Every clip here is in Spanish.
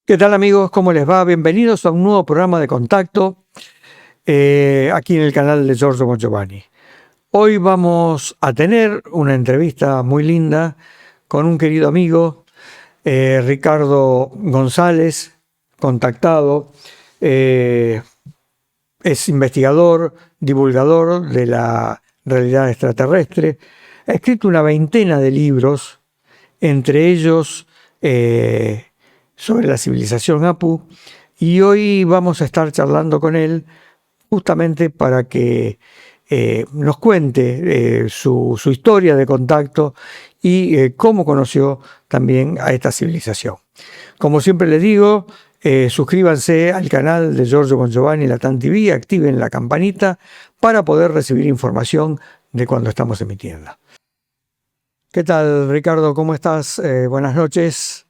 ¿Qué tal amigos? ¿Cómo les va? Bienvenidos a un nuevo programa de Contacto aquí en el canal de Giorgio Bongiovanni. Hoy vamos a tener una entrevista muy linda con un querido amigo, Ricardo González, contactado. Es investigador, divulgador de la realidad extraterrestre. Ha escrito una veintena de libros, entre ellos sobre la civilización Apu, y hoy vamos a estar charlando con él justamente para que nos cuente su historia de contacto y cómo conoció también a esta civilización. Como siempre les digo, suscríbanse al canal de Giorgio Bongiovanni Latam TV, activen la campanita para poder recibir información de cuando estamos emitiendo. ¿Qué tal, Ricardo? ¿Cómo estás? Buenas noches.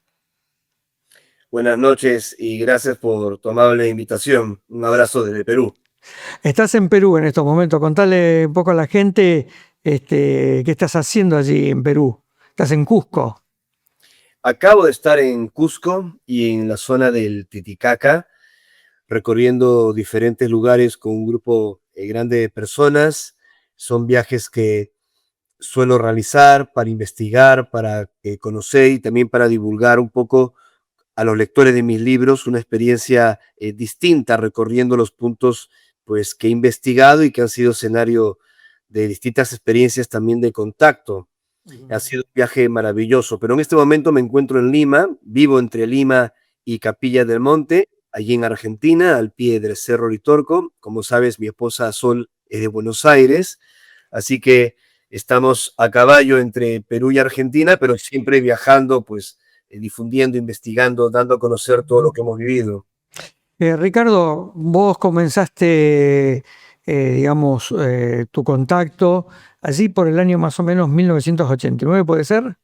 Buenas noches y gracias por tu amable invitación. Un abrazo desde Perú. Estás en Perú en estos momentos. Contale un poco a la gente qué estás haciendo allí en Perú. ¿Estás en Cusco? Acabo de estar en Cusco y en la zona del Titicaca, recorriendo diferentes lugares con un grupo grande de personas. Son viajes que suelo realizar para investigar, para conocer y también para divulgar un poco a los lectores de mis libros una experiencia distinta, recorriendo los puntos pues, que he investigado y que han sido escenario de distintas experiencias también de contacto. Ha sido un viaje maravilloso, pero en este momento me encuentro en Lima, vivo entre Lima y Capilla del Monte, allí en Argentina, al pie del Cerro Uritorco. Como sabes, mi esposa Sol es de Buenos Aires, así que estamos a caballo entre Perú y Argentina, pero siempre viajando, pues difundiendo, investigando, dando a conocer todo lo que hemos vivido. Ricardo, vos comenzaste, tu contacto allí por el año más o menos 1989, ¿puede ser?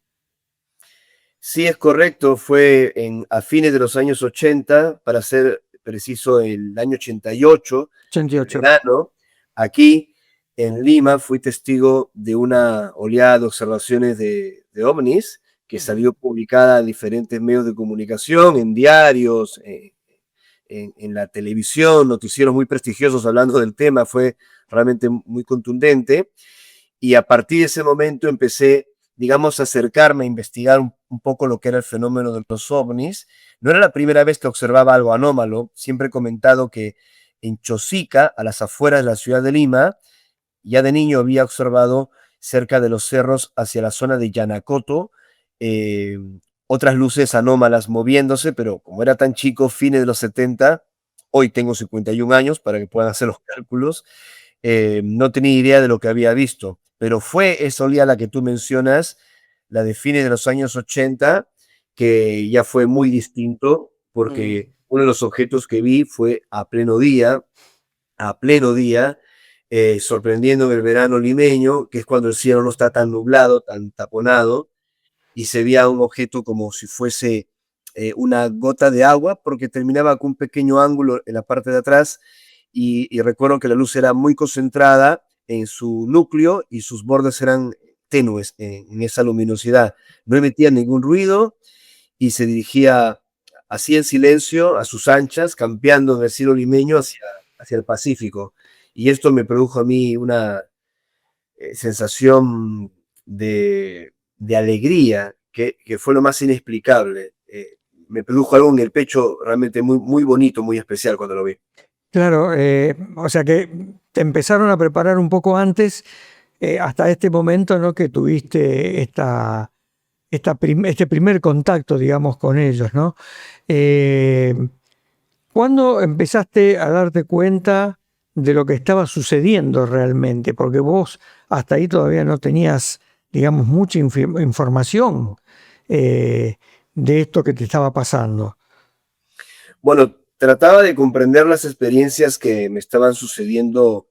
Sí, es correcto, fue a fines de los años 80, para ser preciso, el año 88, 88. en verano, aquí en Lima fui testigo de una oleada de observaciones de ovnis que salió publicada en diferentes medios de comunicación, en diarios, en la televisión, noticieros muy prestigiosos hablando del tema. Fue realmente muy contundente. Y a partir de ese momento empecé, digamos, a acercarme, a investigar un poco lo que era el fenómeno de los ovnis. No era la primera vez que observaba algo anómalo. Siempre he comentado que en Chosica, a las afueras de la ciudad de Lima, ya de niño había observado cerca de los cerros hacia la zona de Yanacoto, otras luces anómalas moviéndose, pero como era tan chico, fines de los 70, hoy tengo 51 años para que puedan hacer los cálculos, no tenía idea de lo que había visto, pero fue esa oleada la que tú mencionas, la de fines de los años 80, que ya fue muy distinto, porque uno de los objetos que vi fue a pleno día, sorprendiendo en el verano limeño, que es cuando el cielo no está tan nublado, tan taponado, y se veía un objeto como si fuese una gota de agua, porque terminaba con un pequeño ángulo en la parte de atrás, y recuerdo que la luz era muy concentrada en su núcleo y sus bordes eran tenues en esa luminosidad. No emitía ningún ruido y se dirigía así en silencio, a sus anchas, campeando en el cielo limeño hacia el Pacífico. Y esto me produjo a mí una sensación de alegría que fue lo más inexplicable. Me produjo algo en el pecho realmente muy, muy bonito, muy especial cuando lo vi. Claro, o sea que te empezaron a preparar un poco antes, hasta este momento, ¿no? Que tuviste este primer contacto, digamos, con ellos, ¿no? ¿Cuándo empezaste a darte cuenta de lo que estaba sucediendo realmente? Porque vos hasta ahí todavía no tenías, digamos, mucha información de esto que te estaba pasando. Bueno, trataba de comprender las experiencias que me estaban sucediendo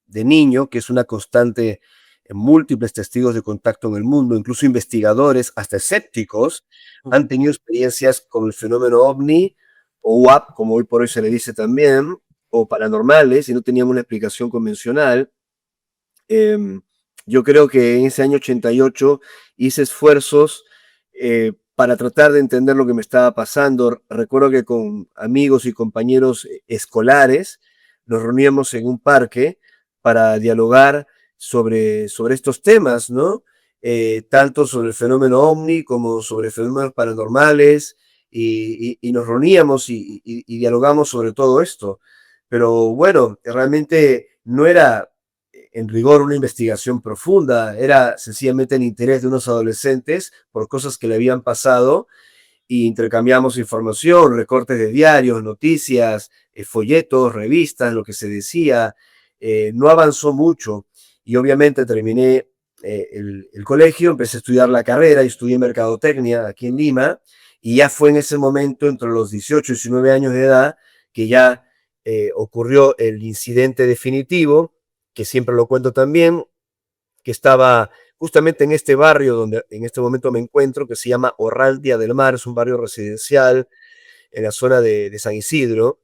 de niño, que es una constante en múltiples testigos de contacto en el mundo, incluso investigadores, hasta escépticos, han tenido experiencias con el fenómeno ovni o UAP, como hoy por hoy se le dice también, o paranormales, y no teníamos una explicación convencional. Eh, yo creo que en ese año 88 hice esfuerzos para tratar de entender lo que me estaba pasando. Recuerdo que con amigos y compañeros escolares nos reuníamos en un parque para dialogar sobre estos temas, ¿no? Tanto sobre el fenómeno ovni como sobre fenómenos paranormales, y nos reuníamos y dialogamos sobre todo esto. Pero bueno, realmente no era en rigor una investigación profunda, era sencillamente el interés de unos adolescentes por cosas que le habían pasado, y intercambiamos información, recortes de diarios, noticias, folletos, revistas, lo que se decía. No avanzó mucho y obviamente terminé el colegio, empecé a estudiar la carrera y estudié mercadotecnia aquí en Lima, y ya fue en ese momento, entre los 18 y 19 años de edad, que ya ocurrió el incidente definitivo, que siempre lo cuento también, que estaba justamente en este barrio donde en este momento me encuentro, que se llama Orraldia del Mar, es un barrio residencial en la zona de San Isidro,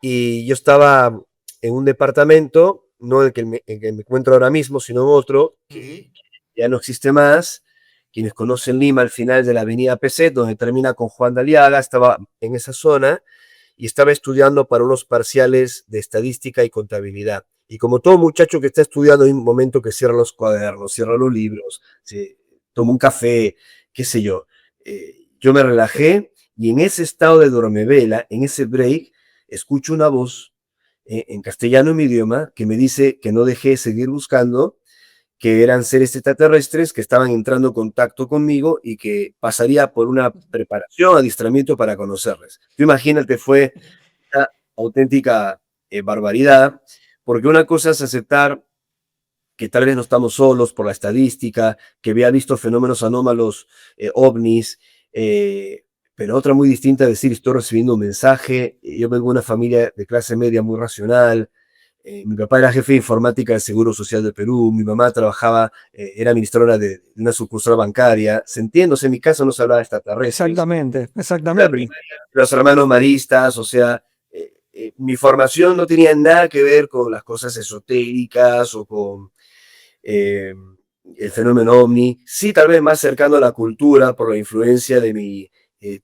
y yo estaba en un departamento, no en que me encuentro ahora mismo, sino en otro, que ya no existe más. Quienes conocen Lima, al final de la avenida PC, donde termina con Juan de Aliaga, estaba en esa zona y estaba estudiando para unos parciales de estadística y contabilidad. Y como todo muchacho que está estudiando, hay un momento que cierra los cuadernos, cierra los libros, se toma un café, qué sé yo. Yo me relajé y en ese estado de dormevela, en ese break, escucho una voz en castellano, en mi idioma, que me dice que no dejé de seguir buscando, que eran seres extraterrestres que estaban entrando en contacto conmigo y que pasaría por una preparación, adiestramiento para conocerles. Tú imagínate, fue una auténtica barbaridad, porque una cosa es aceptar que tal vez no estamos solos por la estadística, que había visto fenómenos anómalos, ovnis, pero otra muy distinta es decir, estoy recibiendo un mensaje. Yo vengo de una familia de clase media muy racional. Mi papá era jefe de informática del Seguro Social del Perú, mi mamá trabajaba, era administradora de una sucursal bancaria. Se entiende, en mi caso no se hablaba de extraterrestres. Exactamente, La exactamente. primaria, los hermanos maristas, o sea, mi formación no tenía nada que ver con las cosas esotéricas o con eh, el fenómeno ovni, sí tal vez más cercano a la cultura por la influencia de mi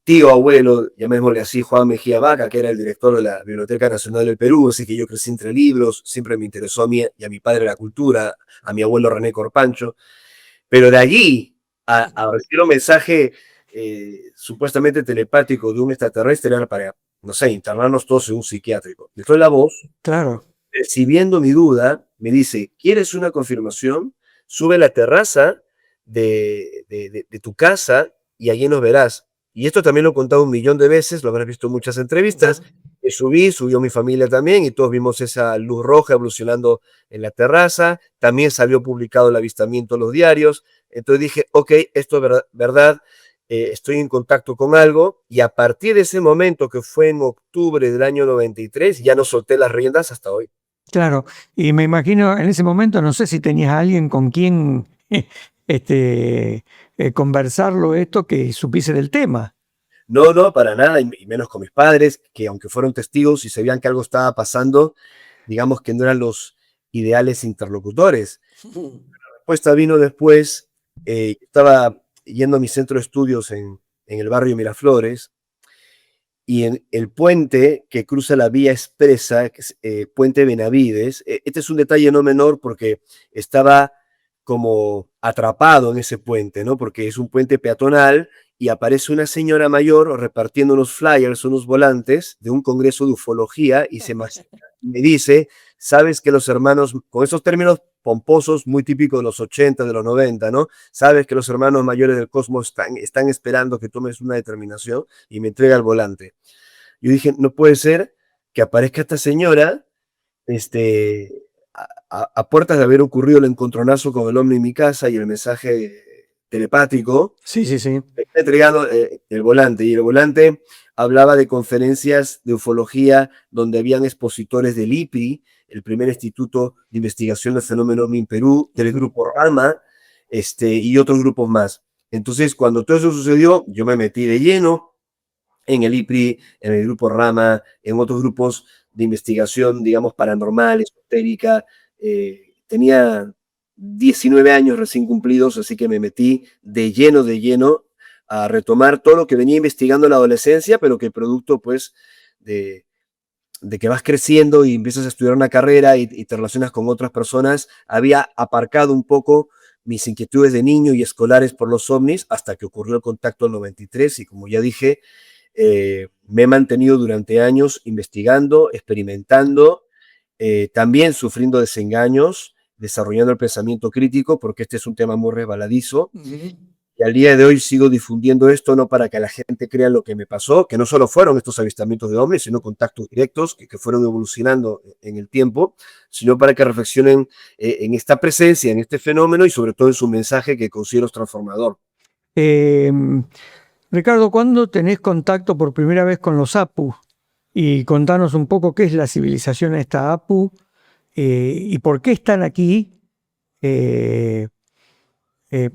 tío abuelo, llamémosle así, Juan Mejía Vaca, que era el director de la Biblioteca Nacional del Perú, así que yo crecí entre libros, siempre me interesó a mí y a mi padre la cultura, a mi abuelo René Corpancho, pero de allí a recibir un mensaje supuestamente telepático de un extraterrestre era para, no sé, internarnos todos en un psiquiátrico. Después la voz, Claro, percibiendo mi duda, me dice, ¿quieres una confirmación? Sube a la terraza de tu casa y allí nos verás. Y esto también lo he contado un millón de veces, lo habrás visto en muchas entrevistas. Subió mi familia también y todos vimos esa luz roja evolucionando en la terraza. También salió publicado el avistamiento en los diarios. Entonces dije, ok, esto es verdad, estoy en contacto con algo, y a partir de ese momento, que fue en octubre del año 93, ya no solté las riendas hasta hoy. claro. Y me imagino en ese momento, no sé si tenías a alguien con quien este, conversarlo esto que supiese del tema. No, no, para nada, y menos con mis padres, que aunque fueron testigos y sabían que algo estaba pasando, digamos que no eran los ideales interlocutores. La respuesta vino después. Estaba yendo a mi centro de estudios en el barrio Miraflores, y en el puente que cruza la vía expresa, que es, Puente Benavides, este es un detalle no menor porque estaba como atrapado en ese puente, ¿no? Porque es un puente peatonal y aparece una señora mayor repartiendo unos flyers, unos volantes de un congreso de ufología y me dice, sabes que los hermanos, con esos términos pomposos muy típicos de los 80, de los 90, ¿no? Sabes que los hermanos mayores del cosmos están esperando que tomes una determinación y me entrega el volante. Yo dije, no puede ser que aparezca esta señora, a puertas de haber ocurrido el encontronazo con el ovni en mi casa y el mensaje telepático, Sí, sí, sí. me está entregando el volante. Y el volante hablaba de conferencias de ufología donde habían expositores del IPRI, el primer Instituto de Investigación del Fenómeno OVNI en Perú, del grupo RAMA, y otros grupos más. Entonces, cuando todo eso sucedió, yo me metí de lleno en el IPRI, en el grupo RAMA, en otros grupos de investigación, digamos, paranormal, esotérica. Tenía 19 años recién cumplidos, así que me metí de lleno a retomar todo lo que venía investigando en la adolescencia, pero que producto, pues, de, de que vas creciendo y empiezas a estudiar una carrera y te relacionas con otras personas, había aparcado un poco mis inquietudes de niño y escolares por los ovnis hasta que ocurrió el contacto del 93 y como ya dije, me he mantenido durante años investigando, experimentando, también sufriendo desengaños, desarrollando el pensamiento crítico, porque este es un tema muy resbaladizo. Y al día de hoy sigo difundiendo esto, no para que la gente crea lo que me pasó, que no solo fueron estos avistamientos de ovnis, sino contactos directos que fueron evolucionando en el tiempo, sino para que reflexionen en esta presencia, en este fenómeno y sobre todo en su mensaje que considero transformador. Ricardo, ¿cuándo tenés contacto por primera vez con los Apu? Y contanos un poco qué es la civilización esta Apu y por qué están aquí. Eh, eh,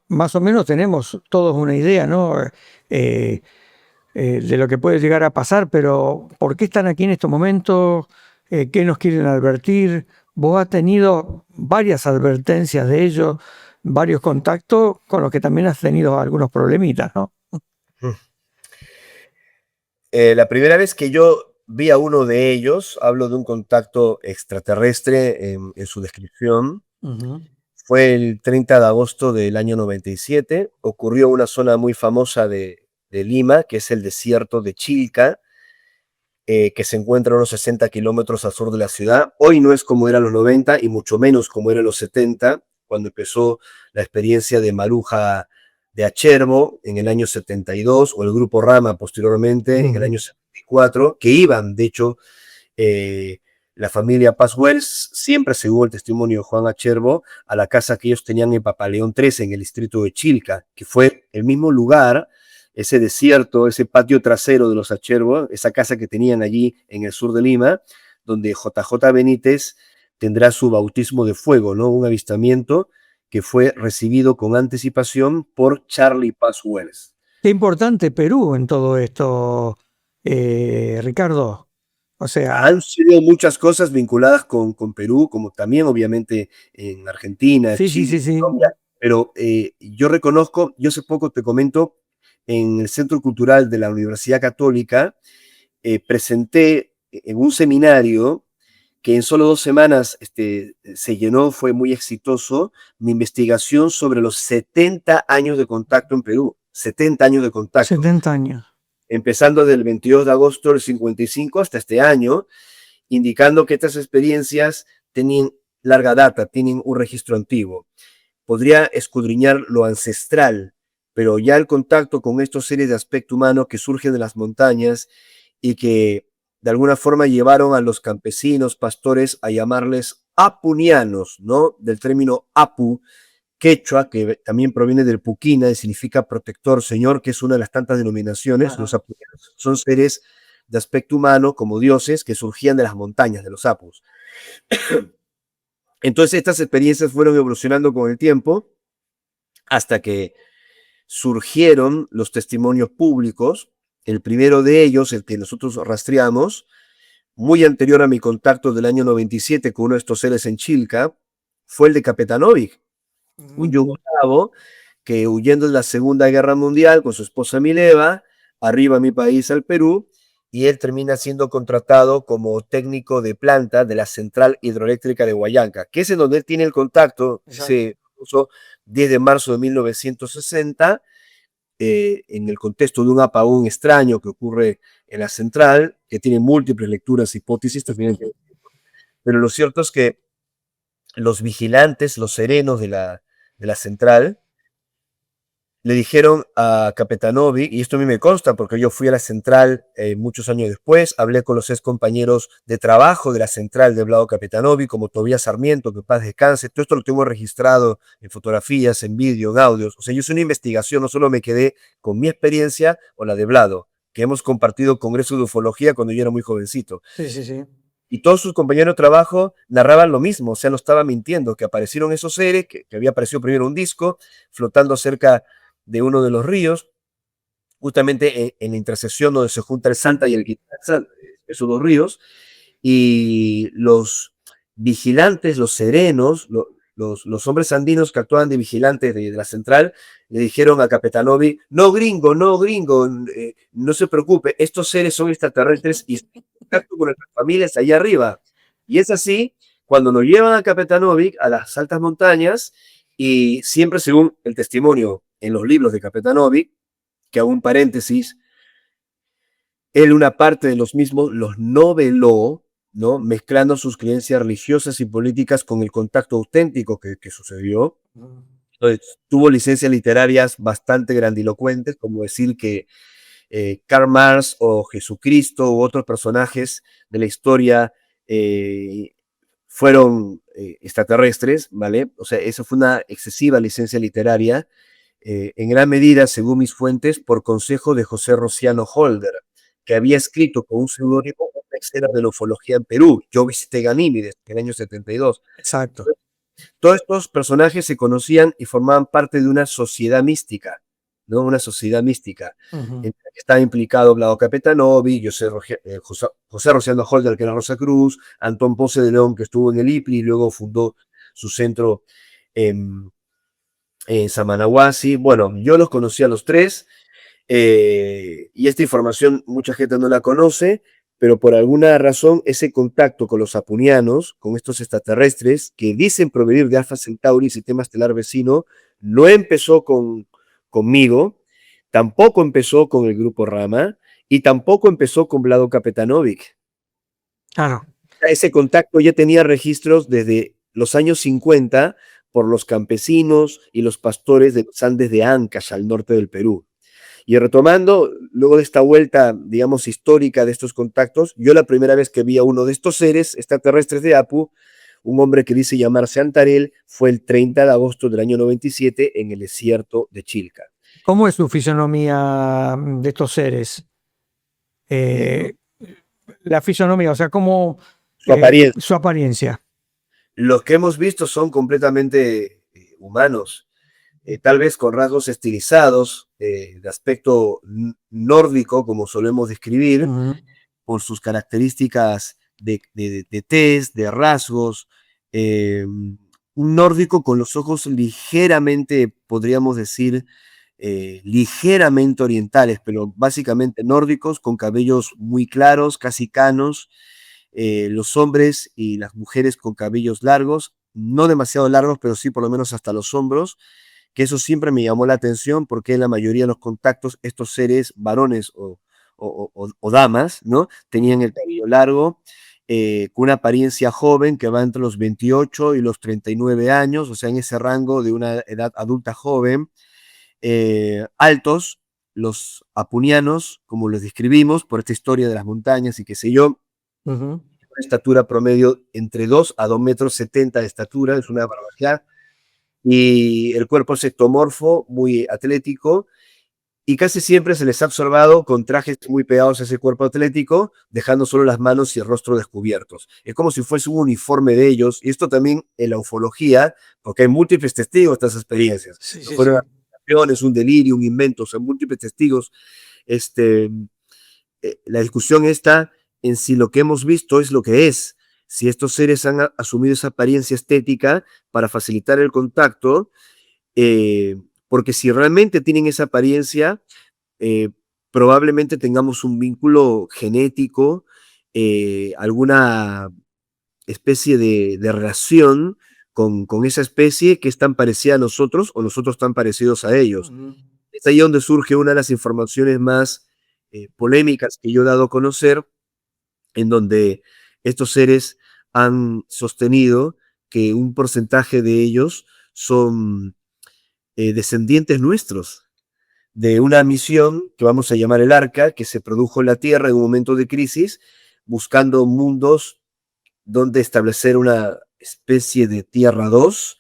Más o menos tenemos todos una idea, ¿no? De lo que puede llegar a pasar, pero ¿por qué están aquí en estos momentos? ¿Qué nos quieren advertir? Vos has tenido varias advertencias de ellos, varios contactos con los que también has tenido algunos problemitas, ¿no? La primera vez que yo vi a uno de ellos, hablo de un contacto extraterrestre en su descripción, fue el 30 de agosto del año 97. Ocurrió en una zona muy famosa de Lima, que es el desierto de Chilca, que se encuentra a unos 60 kilómetros al sur de la ciudad. Hoy no es como era en los 90 y mucho menos como era en los 70, cuando empezó la experiencia de Maruja de Acherbo en el año 72, o el grupo Rama posteriormente en el año 74, que iban, de hecho, la familia Paswells, siempre según el testimonio de Juan Acherbo, a la casa que ellos tenían en Papaleón 13, en el distrito de Chilca, que fue el mismo lugar, ese desierto, ese patio trasero de los Acherbo, esa casa que tenían allí en el sur de Lima, donde JJ Benítez tendrá su bautismo de fuego, ¿no? Un avistamiento que fue recibido con anticipación por Charlie Paswells. Qué importante Perú en todo esto, Ricardo. O sea, han sido muchas cosas vinculadas con Perú, como también obviamente en Argentina, sí, sí, Chile, sí, sí. Colombia, pero yo reconozco, yo hace poco te comento, en el Centro Cultural de la Universidad Católica, presenté en un seminario que en solo 2 semanas se llenó, fue muy exitoso, mi investigación sobre los 70 años de contacto en Perú, 70 años de contacto, 70 años. empezando del 22 de agosto del 55 hasta este año, indicando que estas experiencias tienen larga data, tienen un registro antiguo. Podría escudriñar lo ancestral, pero ya el contacto con estos seres de aspecto humano que surgen de las montañas y que de alguna forma llevaron a los campesinos, pastores, a llamarles apunianos, ¿no? Del término apu, quechua, que también proviene del puquina y significa protector, señor, que es una de las tantas denominaciones. Los apunianos son seres de aspecto humano, como dioses, que surgían de las montañas, de los apus. Entonces estas experiencias fueron evolucionando con el tiempo hasta que surgieron los testimonios públicos. El primero de ellos, el que nosotros rastreamos, muy anterior a mi contacto del año 97 con uno de estos seres en Chilca, fue el de Kapetanovic, un yugoslavo que huyendo de la Segunda Guerra Mundial con su esposa Mileva, arriba a mi país, al Perú, y él termina siendo contratado como técnico de planta de la central hidroeléctrica de Huallanca, que es en donde él tiene el contacto, Exacto. se puso 10 de marzo de 1960, en el contexto de un apagón extraño que ocurre en la central, que tiene múltiples lecturas, hipótesis, también, pero lo cierto es que los vigilantes, los serenos de la central, le dijeron a Capetanovic, y esto a mí me consta porque yo fui a la central muchos años después, hablé con los ex compañeros de trabajo de la central de Vlado Capetanovic, como Tobías Sarmiento, que paz descanse, todo esto lo tengo registrado en fotografías, en vídeo, en audios, o sea, yo hice una investigación, no solo me quedé con mi experiencia o la de Vlado, que hemos compartido congresos de ufología cuando yo era muy jovencito. Sí, sí, sí. Y todos sus compañeros de trabajo narraban lo mismo, o sea, no estaba mintiendo, que aparecieron esos seres, que había aparecido primero un disco flotando cerca de uno de los ríos, justamente en la intersección donde se junta el Santa y el Quitazal, esos dos ríos, y los vigilantes, los serenos, los hombres andinos que actuaban de vigilantes de la central, le dijeron a Capetanovi, no gringo, no se preocupe, estos seres son extraterrestres y están en contacto con nuestras familias allá arriba. Y es así, cuando nos llevan a Capetanovic a las altas montañas, y siempre según el testimonio en los libros de Capetanovic, que hago un paréntesis, él una parte de los mismos los noveló, ¿no? Mezclando sus creencias religiosas y políticas con el contacto auténtico que sucedió. Entonces, tuvo licencias literarias bastante grandilocuentes, como decir que Karl Marx o Jesucristo u otros personajes de la historia fueron extraterrestres, ¿vale? O sea, eso fue una excesiva licencia literaria, en gran medida, según mis fuentes, por consejo de José Rociano Holder, que había escrito con un seudónimo una escena de la ufología en Perú. Yo visité Ganímedes en el año 72. Exacto. Todos estos personajes se conocían y formaban parte de una sociedad mística, ¿no? Una sociedad mística. Ujú. En la que estaba implicado Vlado Capetanovi, José Rociano Holder, que era Rosa Cruz, Antón Ponce de León, que estuvo en el IPLI y luego fundó su centro en, en Samanahuasi. Bueno, yo los conocí a los tres, y esta información mucha gente no la conoce, pero por alguna razón ese contacto con los apunianos, con estos extraterrestres que dicen provenir de Alpha Centauri, sistema estelar vecino, no empezó conmigo, tampoco empezó con el grupo Rama y tampoco empezó con Vlado Kapetanovic. Claro. Ese contacto ya tenía registros desde los años 50 por los campesinos y los pastores de los Andes de Ancash, al norte del Perú. Y retomando, luego de esta vuelta, digamos, histórica de estos contactos, yo la primera vez que vi a uno de estos seres extraterrestres de Apu, un hombre que dice llamarse Antarel, fue el 30 de agosto del año 97 en el desierto de Chilca. ¿Cómo es su fisonomía de estos seres? Eh, La fisonomía, o sea, cómo Su apariencia. su apariencia. Los que hemos visto son completamente humanos, tal vez con rasgos estilizados, de aspecto nórdico, como solemos describir, por sus características de tez, de rasgos, un nórdico con los ojos ligeramente, podríamos decir, ligeramente orientales, pero básicamente nórdicos, con cabellos muy claros, casi canos, los hombres y las mujeres con cabellos largos, no demasiado largos, pero sí por lo menos hasta los hombros, que eso siempre me llamó la atención porque en la mayoría de los contactos estos seres varones o damas, ¿no? Tenían el cabello largo, con una apariencia joven que va entre los 28 y los 39 años, o sea, en ese rango de una edad adulta joven, altos, los apunianos, como los describimos, por esta historia de las montañas y qué sé yo, una estatura promedio entre 2 a 2 metros 70 de estatura, es una barbaridad, y el cuerpo es ectomorfo, muy atlético, y casi siempre se les ha observado con trajes muy pegados a ese cuerpo atlético, dejando solo las manos y el rostro descubiertos. Es como si fuese un uniforme de ellos, y esto también en la ufología, porque hay múltiples testigos de estas experiencias. Sí, No sí, fueron sí. alucinaciones, un delirio, un invento, o sea, múltiples testigos. La discusión está en si lo que hemos visto es lo que es, si estos seres han asumido esa apariencia estética para facilitar el contacto, porque si realmente tienen esa apariencia, eh, probablemente tengamos un vínculo genético, alguna especie de relación con esa especie que es tan parecida a nosotros o nosotros tan parecidos a ellos. Ujú. Es ahí donde surge una de las informaciones más polémicas que yo he dado a conocer, en donde estos seres han sostenido que un porcentaje de ellos son descendientes nuestros, de una misión que vamos a llamar el Arca, que se produjo en la Tierra en un momento de crisis, buscando mundos donde establecer una especie de Tierra 2,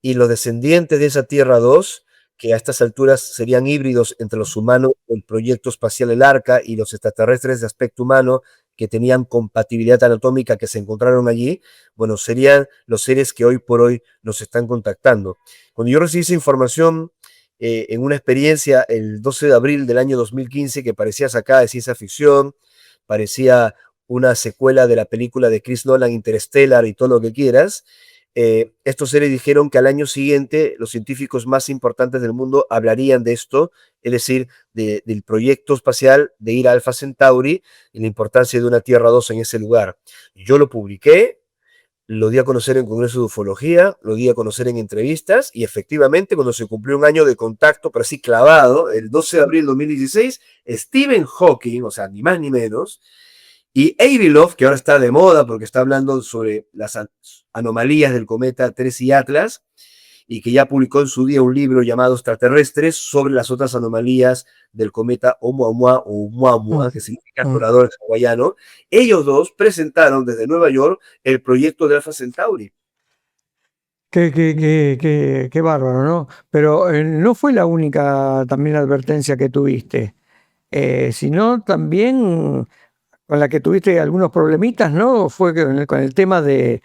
y los descendientes de esa Tierra 2, que a estas alturas serían híbridos entre los humanos del proyecto espacial El Arca y los extraterrestres de aspecto humano que tenían compatibilidad anatómica que se encontraron allí, bueno, serían los seres que hoy por hoy nos están contactando. Cuando yo recibí esa información en una experiencia el 12 de abril del año 2015 que parecía sacada de ciencia ficción, parecía una secuela de la película de Chris Nolan, Interstellar y todo lo que quieras, estos seres dijeron que al año siguiente los científicos más importantes del mundo hablarían de esto, es decir, del proyecto espacial de ir a Alpha Centauri y la importancia de una Tierra 2 en ese lugar. Yo lo publiqué, lo di a conocer en Congreso de Ufología, lo di a conocer en entrevistas y efectivamente cuando se cumplió un año de contacto, pero así clavado, el 12 de abril de 2016, Stephen Hawking, o sea, ni más ni menos, y Avilov, que ahora está de moda porque está hablando sobre las anomalías del cometa 3 y Atlas, y que ya publicó en su día un libro llamado Extraterrestres sobre las otras anomalías del cometa Oumuamua o Mm, Oumuamua, que significa mm. explorador hawaiano. Ellos dos presentaron desde Nueva York el proyecto de Alpha Centauri. Qué bárbaro, ¿no? Pero no fue la única también advertencia que tuviste, sino también con la que tuviste algunos problemitas, ¿no? Fue con el tema de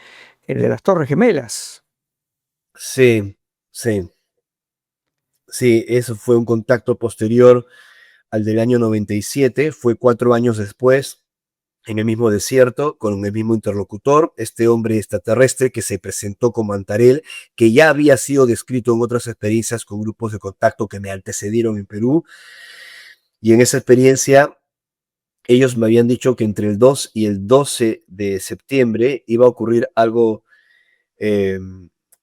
las Torres Gemelas. Sí, sí, sí, eso fue un contacto posterior al del año 97, fue 4 años después, en el mismo desierto, con el mismo interlocutor, este hombre extraterrestre que se presentó como Antarel, que ya había sido descrito en otras experiencias con grupos de contacto que me antecedieron en Perú. Y en esa experiencia, ellos me habían dicho que entre el 2 y el 12 de septiembre iba a ocurrir algo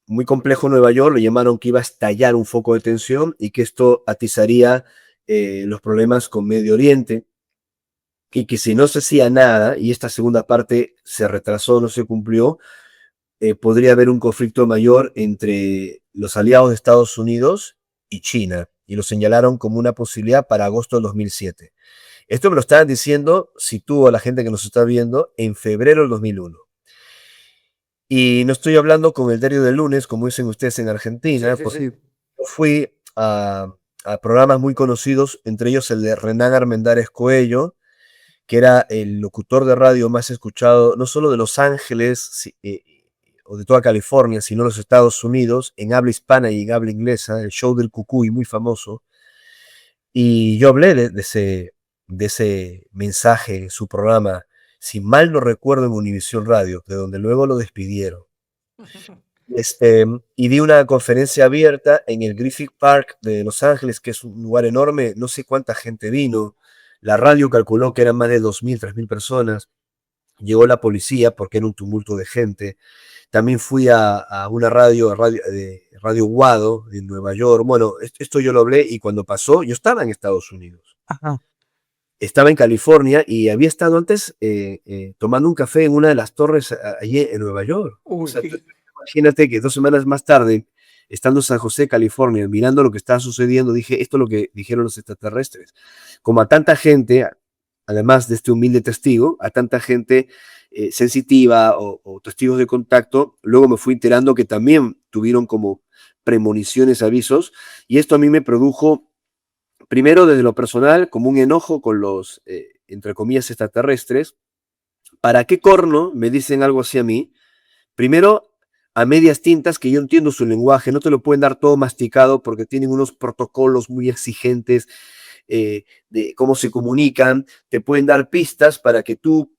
muy complejo en Nueva York. Le llamaron que iba a estallar un foco de tensión y que esto atizaría los problemas con Medio Oriente, y que si no se hacía nada y esta segunda parte se retrasó, no se cumplió, podría haber un conflicto mayor entre los aliados de Estados Unidos y China, y lo señalaron como una posibilidad para agosto del 2007. Esto me lo estaban diciendo, sitúo a la gente que nos está viendo, en febrero del 2001. Y no estoy hablando con el diario del lunes, como dicen ustedes en Sí, Argentina, sí, porque sí. yo fui a programas muy conocidos, entre ellos el de Renan Armendáriz Coello, que era el locutor de radio más escuchado, no solo de Los Ángeles o de toda California, sino de los Estados Unidos, en habla hispana y en habla inglesa, el show del Cucuy, muy famoso. Y yo hablé de ese mensaje en su programa, si mal no recuerdo, en Univisión Radio, de donde luego lo despidieron. Este, y di una conferencia abierta en el Griffith Park de Los Ángeles, que es un lugar enorme, no sé cuánta gente vino. La radio calculó que eran más de 2.000, 3.000 personas. Llegó la policía porque era un tumulto de gente. También fui a una Radio Guado en Nueva York. Bueno, esto yo lo hablé y cuando pasó, yo estaba en Estados Unidos. Ajá. Estaba en California y había estado antes tomando un café en una de las torres allí en Nueva York. O Uy, sea, imagínate que 2 semanas más tarde, estando en San José, California, mirando lo que estaba sucediendo, dije, esto es lo que dijeron los extraterrestres. Como a tanta gente, además de este humilde testigo, a tanta gente sensitiva o testigos de contacto, luego me fui enterando que también tuvieron como premoniciones, avisos, y esto a mí me produjo, primero desde lo personal, como un enojo con los, entre comillas, extraterrestres. ¿Para qué corno me dicen algo así a mí? Primero, a medias tintas, que yo entiendo su lenguaje, no te lo pueden dar todo masticado porque tienen unos protocolos muy exigentes de cómo se comunican, te pueden dar pistas para que tú,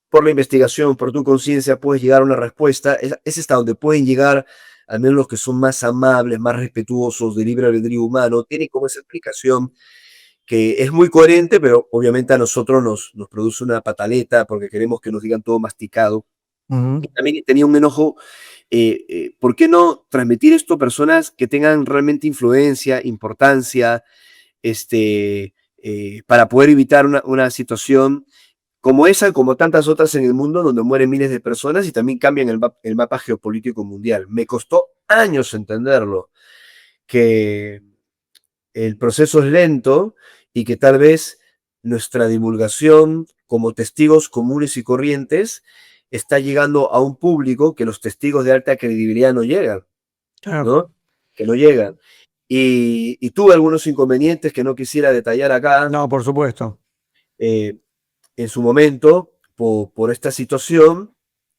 por la investigación, por tu conciencia, puedes llegar a una respuesta. Es hasta donde pueden llegar, al menos los que son más amables, más respetuosos del libre albedrío humano, tienen como esa explicación. que es muy coherente, pero obviamente a nosotros nos produce una pataleta porque queremos que nos digan todo masticado. Y también tenía un enojo, ¿por qué no transmitir esto a personas que tengan realmente influencia, importancia, para poder evitar una situación como esa, como tantas otras en el mundo, donde mueren miles de personas y también cambian el mapa geopolítico mundial? Me costó años entenderlo, que el proceso es lento y que tal vez nuestra divulgación como testigos comunes y corrientes está llegando a un público que los testigos de alta credibilidad no llegan, Claro. ¿no? Que no llegan. Y tuve algunos inconvenientes que no quisiera detallar acá, No, por supuesto. eh, en su momento por esta situación.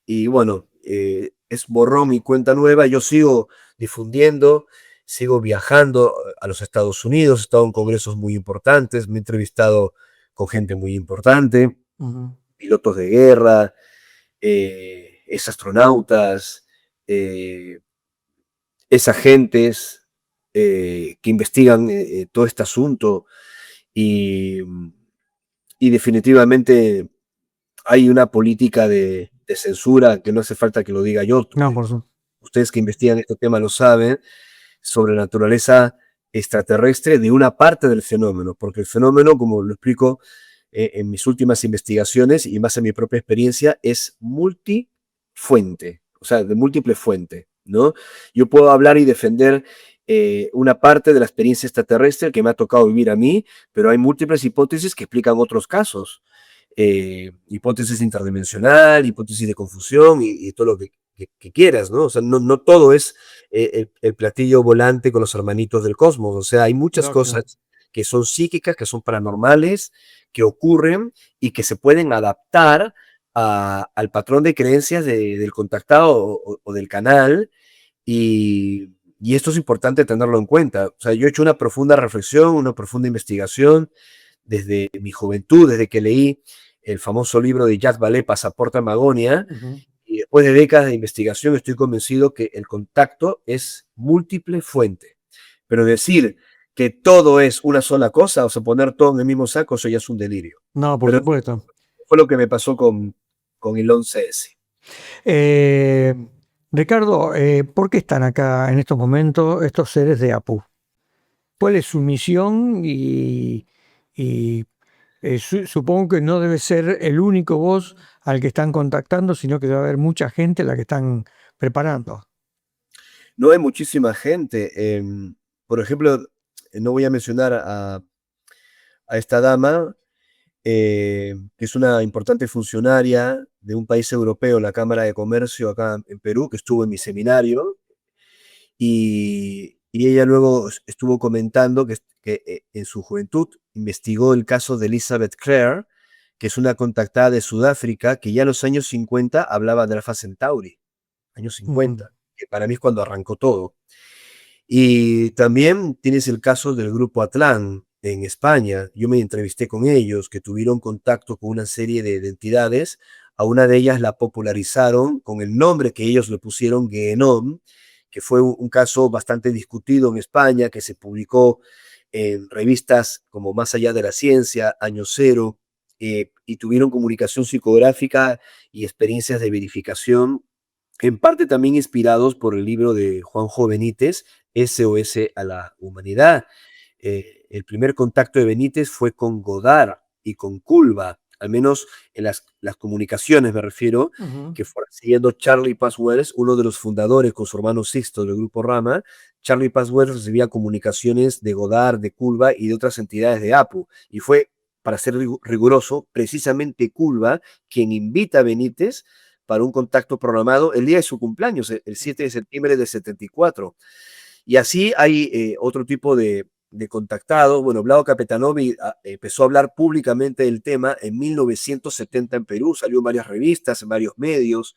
Y bueno, es borrón mi cuenta nueva. Yo sigo difundiendo, sigo viajando a los Estados Unidos, he estado en congresos muy importantes, me he entrevistado con gente muy importante, Ujú. pilotos de guerra, ex astronautas, ex agentes que investigan todo este asunto. Y, y definitivamente hay una política de censura que no hace falta que lo diga yo. No, por supuesto. Ustedes que investigan este tema lo saben, sobre naturaleza extraterrestre de una parte del fenómeno, porque el fenómeno, como lo explico en mis últimas investigaciones y más en mi propia experiencia, es multifuente, o sea, de múltiple fuente, ¿no? Yo puedo hablar y defender una parte de la experiencia extraterrestre que me ha tocado vivir a mí, pero hay múltiples hipótesis que explican otros casos. Hipótesis interdimensional, hipótesis de confusión y todo lo que quieras, ¿no? O sea, no todo es el platillo volante con los hermanitos del cosmos. O sea, hay muchas Lógico. cosas que son psíquicas, que son paranormales, que ocurren y que se pueden adaptar al patrón de creencias del contactado o del canal. Y esto es importante tenerlo en cuenta. O sea, yo he hecho una profunda reflexión, una profunda investigación desde mi juventud, desde que leí el famoso libro de Jacques Vallée, Pasaporte a Magonia, Ujú. y después de décadas de investigación estoy convencido que el contacto es múltiple fuente. Pero decir que todo es una sola cosa, o sea, poner todo en el mismo saco, eso ya es un delirio. No, por Pero supuesto. fue lo que me pasó con el 11S. Eh, Ricardo, ¿por qué están acá en estos momentos estos seres de Apu? ¿Cuál es su misión? Y, supongo que no debe ser el único vos al que están contactando, sino que debe haber mucha gente a la que están preparando. No hay muchísima gente. Por ejemplo, no voy a mencionar a esta dama, que es una importante funcionaria de un país europeo, la Cámara de Comercio acá en Perú, que estuvo en mi seminario, y ella luego estuvo comentando que en su juventud investigó el caso de Elizabeth Clare, que es una contactada de Sudáfrica, que ya en los años 50 hablaba de Alpha Centauri, años Ujú. 50, que para mí es cuando arrancó todo. Y también tienes el caso del Grupo Atlán en España. Yo me entrevisté con ellos, que tuvieron contacto con una serie de entidades. A una de ellas la popularizaron con el nombre que ellos le pusieron, Genom, que fue un caso bastante discutido en España, que se publicó en revistas como Más allá de la ciencia, Año Cero, y tuvieron comunicación psicográfica y experiencias de verificación, en parte también inspirados por el libro de Juanjo Benítez, SOS a la Humanidad. El primer contacto de Benítez fue con Godard y con Culva, al menos en las comunicaciones me refiero, Ujú. que fueron siguiendo Charlie Paz Wells, uno de los fundadores con su hermano Sixto del grupo Rama. Charlie Paz Wells recibía comunicaciones de Godard, de Culva y de otras entidades de APU, y fue, para ser riguroso, precisamente Culva quien invita a Benítez para un contacto programado el día de su cumpleaños, el 7 de septiembre de 74. Y así hay otro tipo de contactado. Bueno, Vlado Capetanovi empezó a hablar públicamente del tema en 1970 en Perú, salió en varias revistas, en varios medios.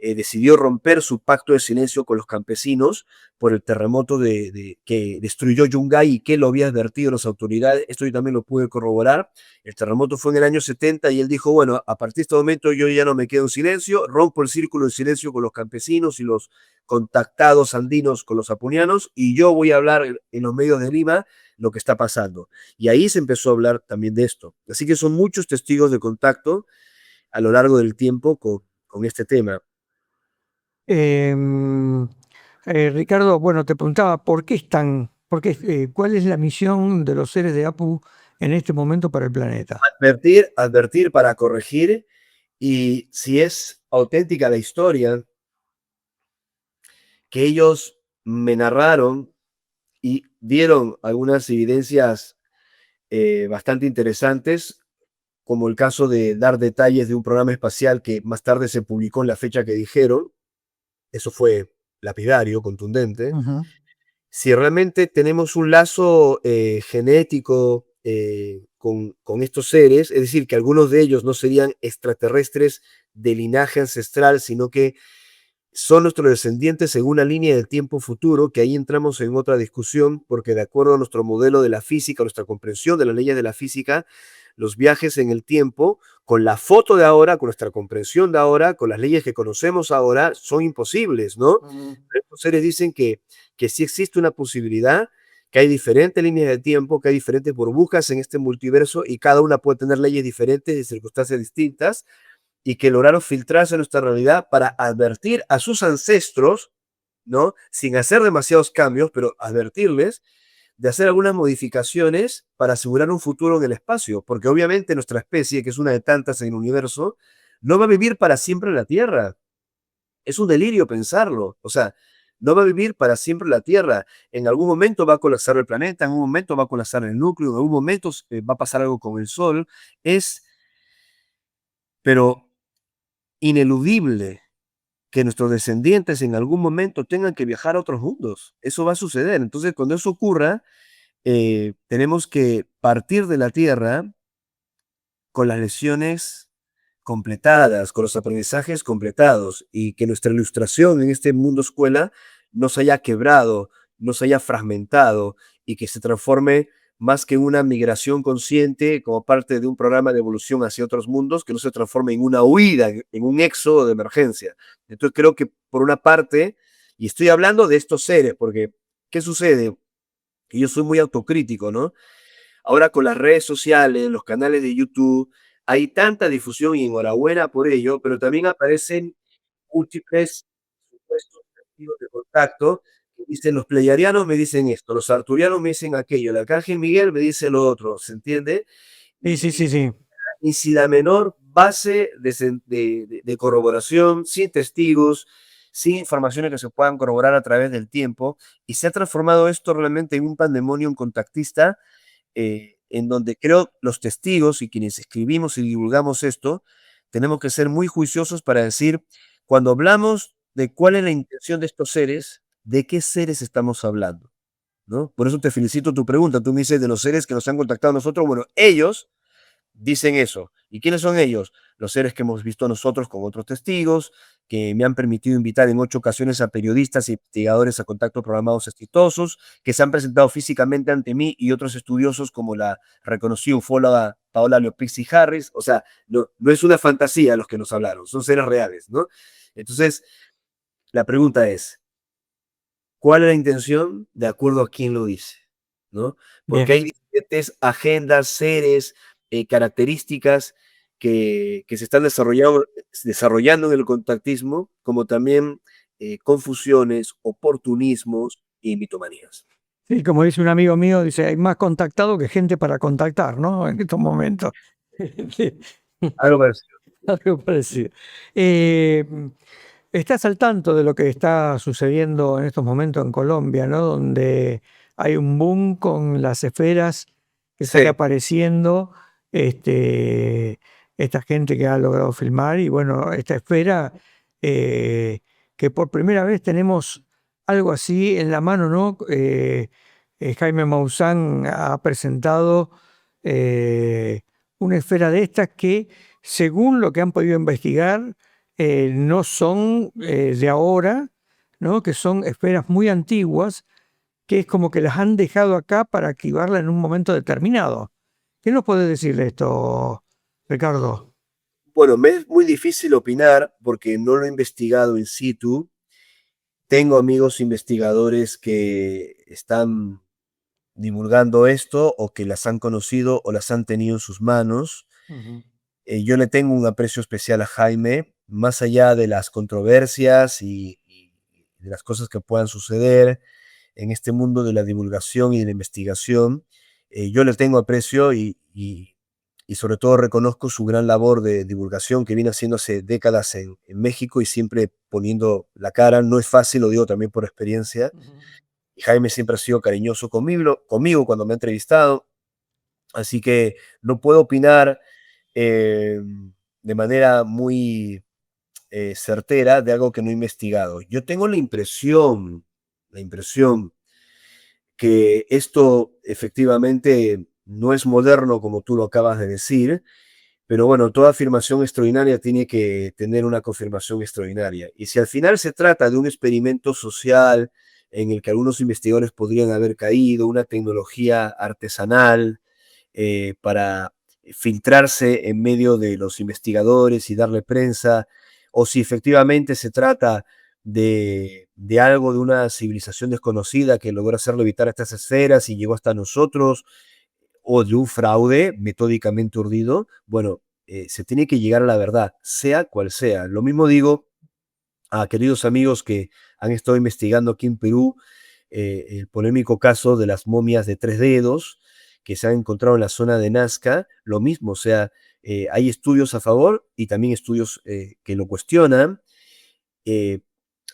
Decidió romper su pacto de silencio con los campesinos por el terremoto que destruyó Yungay y que lo había advertido las autoridades. Esto yo también lo pude corroborar. El terremoto fue en el año 70 y él dijo, bueno, a partir de este momento yo ya no me quedo en silencio, rompo el círculo de silencio con los campesinos y los contactados andinos con los apunianos, y yo voy a hablar en los medios de Lima lo que está pasando. Y ahí se empezó a hablar también de esto. Así que son muchos testigos de contacto a lo largo del tiempo con este tema. Em, Ricardo, bueno, te preguntaba, ¿cuál es la misión de los seres de Apu en este momento para el planeta? Advertir para corregir, y si es auténtica la historia que ellos me narraron y dieron algunas evidencias bastante interesantes, como el caso de dar detalles de un programa espacial que más tarde se publicó en la fecha que dijeron. Eso fue lapidario, contundente. Ujú. Si realmente tenemos un lazo genético con estos seres, es decir, que algunos de ellos no serían extraterrestres de linaje ancestral, sino que son nuestros descendientes en una línea del tiempo futuro, que ahí entramos en otra discusión, porque de acuerdo a nuestro modelo de la física, nuestra comprensión de las leyes de la física, los viajes en el tiempo, con la foto de ahora, con nuestra comprensión de ahora, con las leyes que conocemos ahora, son imposibles, ¿no? Ujú. Pero estos seres dicen que sí existe una posibilidad, que hay diferentes líneas de tiempo, que hay diferentes burbujas en este multiverso y cada una puede tener leyes diferentes y circunstancias distintas, y que lograron filtrarse en nuestra realidad para advertir a sus ancestros, ¿no? Sin hacer demasiados cambios, pero advertirles de hacer algunas modificaciones para asegurar un futuro en el espacio, porque obviamente nuestra especie, que es una de tantas en el universo, no va a vivir para siempre en la Tierra. Es un delirio pensarlo. O sea, no va a vivir para siempre en la Tierra. En algún momento va a colapsar el planeta, en algún momento va a colapsar el núcleo, en algún momento va a pasar algo con el Sol. Es, pero ineludible que nuestros descendientes en algún momento tengan que viajar a otros mundos. Eso va a suceder. Entonces, cuando eso ocurra, tenemos que partir de la Tierra con las lecciones completadas, con los aprendizajes completados, y que nuestra ilustración en este mundo escuela no se haya quebrado, no se haya fragmentado, y que se transforme más que en una migración consciente como parte de un programa de evolución hacia otros mundos, que no se transforme en una huida, en un éxodo de emergencia. Entonces creo que por una parte, y estoy hablando de estos seres, porque ¿qué sucede? Que yo soy muy autocrítico, ¿no? Ahora con las redes sociales, los canales de YouTube, hay tanta difusión y enhorabuena por ello, pero también aparecen múltiples supuestos testigos de contacto que dicen: los pleyadianos me dicen esto, los arturianos me dicen aquello, el arcángel Miguel me dice lo otro, ¿se entiende? Sí, Y, sí, sí, sí. y sin la menor base de corroboración, sin testigos, sin informaciones que se puedan corroborar a través del tiempo, y se ha transformado esto realmente en un pandemonium contactista, en donde creo los testigos y quienes escribimos y divulgamos esto, tenemos que ser muy juiciosos para decir, cuando hablamos de cuál es la intención de estos seres, de qué seres estamos hablando, ¿no? Por eso te felicito tu pregunta. Tú me dices de los seres que nos han contactado a nosotros. Bueno, ellos dicen eso. ¿Y quiénes son ellos? Los seres que hemos visto nosotros con otros testigos, que me han permitido invitar en 8 ocasiones a periodistas e investigadores a contactos programados exitosos, que se han presentado físicamente ante mí y otros estudiosos como la reconocida ufóloga Paola Leopixi Harris. O sea, no es una fantasía los que nos hablaron, son seres reales, ¿no? Entonces, la pregunta es, ¿cuál es la intención? De acuerdo a quién lo dice, ¿no? Porque Bien. hay diferentes agendas, seres, características que se están desarrollando en el contactismo, como también confusiones, oportunismos y mitomanías. Sí, como dice un amigo mío, dice, hay más contactado que gente para contactar, ¿no? En estos momentos. Sí, Algo parecido. algo parecido. Eh, Estás al tanto de lo que está sucediendo en estos momentos en Colombia, ¿no? Donde hay un boom con las esferas que están Sí, apareciendo, este, esta gente que ha logrado filmar, y bueno, esta esfera que por primera vez tenemos algo así en la mano, ¿no? Jaime Maussan ha presentado eh, una esfera de estas que, según lo que han podido investigar, no son de ahora, ¿no? Que son esferas muy antiguas, que es como que las han dejado acá para activarla en un momento determinado. ¿Qué nos puede decir de esto, Ricardo? bueno, me es muy difícil opinar porque no lo he investigado in situ. Tengo amigos investigadores que están divulgando esto o que las han conocido o las han tenido en sus manos. Ujú. Yo le tengo un aprecio especial a Jaime, más allá de las controversias y de las cosas que puedan suceder en este mundo de la divulgación y de la investigación. Yo le tengo aprecio y sobre todo reconozco su gran labor de divulgación que viene haciendo hace décadas en México y siempre poniendo la cara. No es fácil, lo digo también por experiencia. Ujú. Y Jaime siempre ha sido cariñoso conmigo cuando me ha entrevistado. Así que no puedo opinar eh, de manera muy certera de algo que no he investigado. Yo tengo la impresión que esto efectivamente no es moderno como tú lo acabas de decir, pero bueno, toda afirmación extraordinaria tiene que tener una confirmación extraordinaria. Y si al final se trata de un experimento social en el que algunos investigadores podrían haber caído, una tecnología artesanal para filtrarse en medio de los investigadores y darle prensa, o si efectivamente se trata de algo de una civilización desconocida que logró hacerlo evitar estas esferas y llegó hasta nosotros, o de un fraude metódicamente urdido, bueno, se tiene que llegar a la verdad, sea cual sea. Lo mismo digo a queridos amigos que han estado investigando aquí en Perú el polémico caso de las momias de 3 dedos que se han encontrado en la zona de Nazca, lo mismo, o sea, hay estudios a favor y también estudios que lo cuestionan. eh,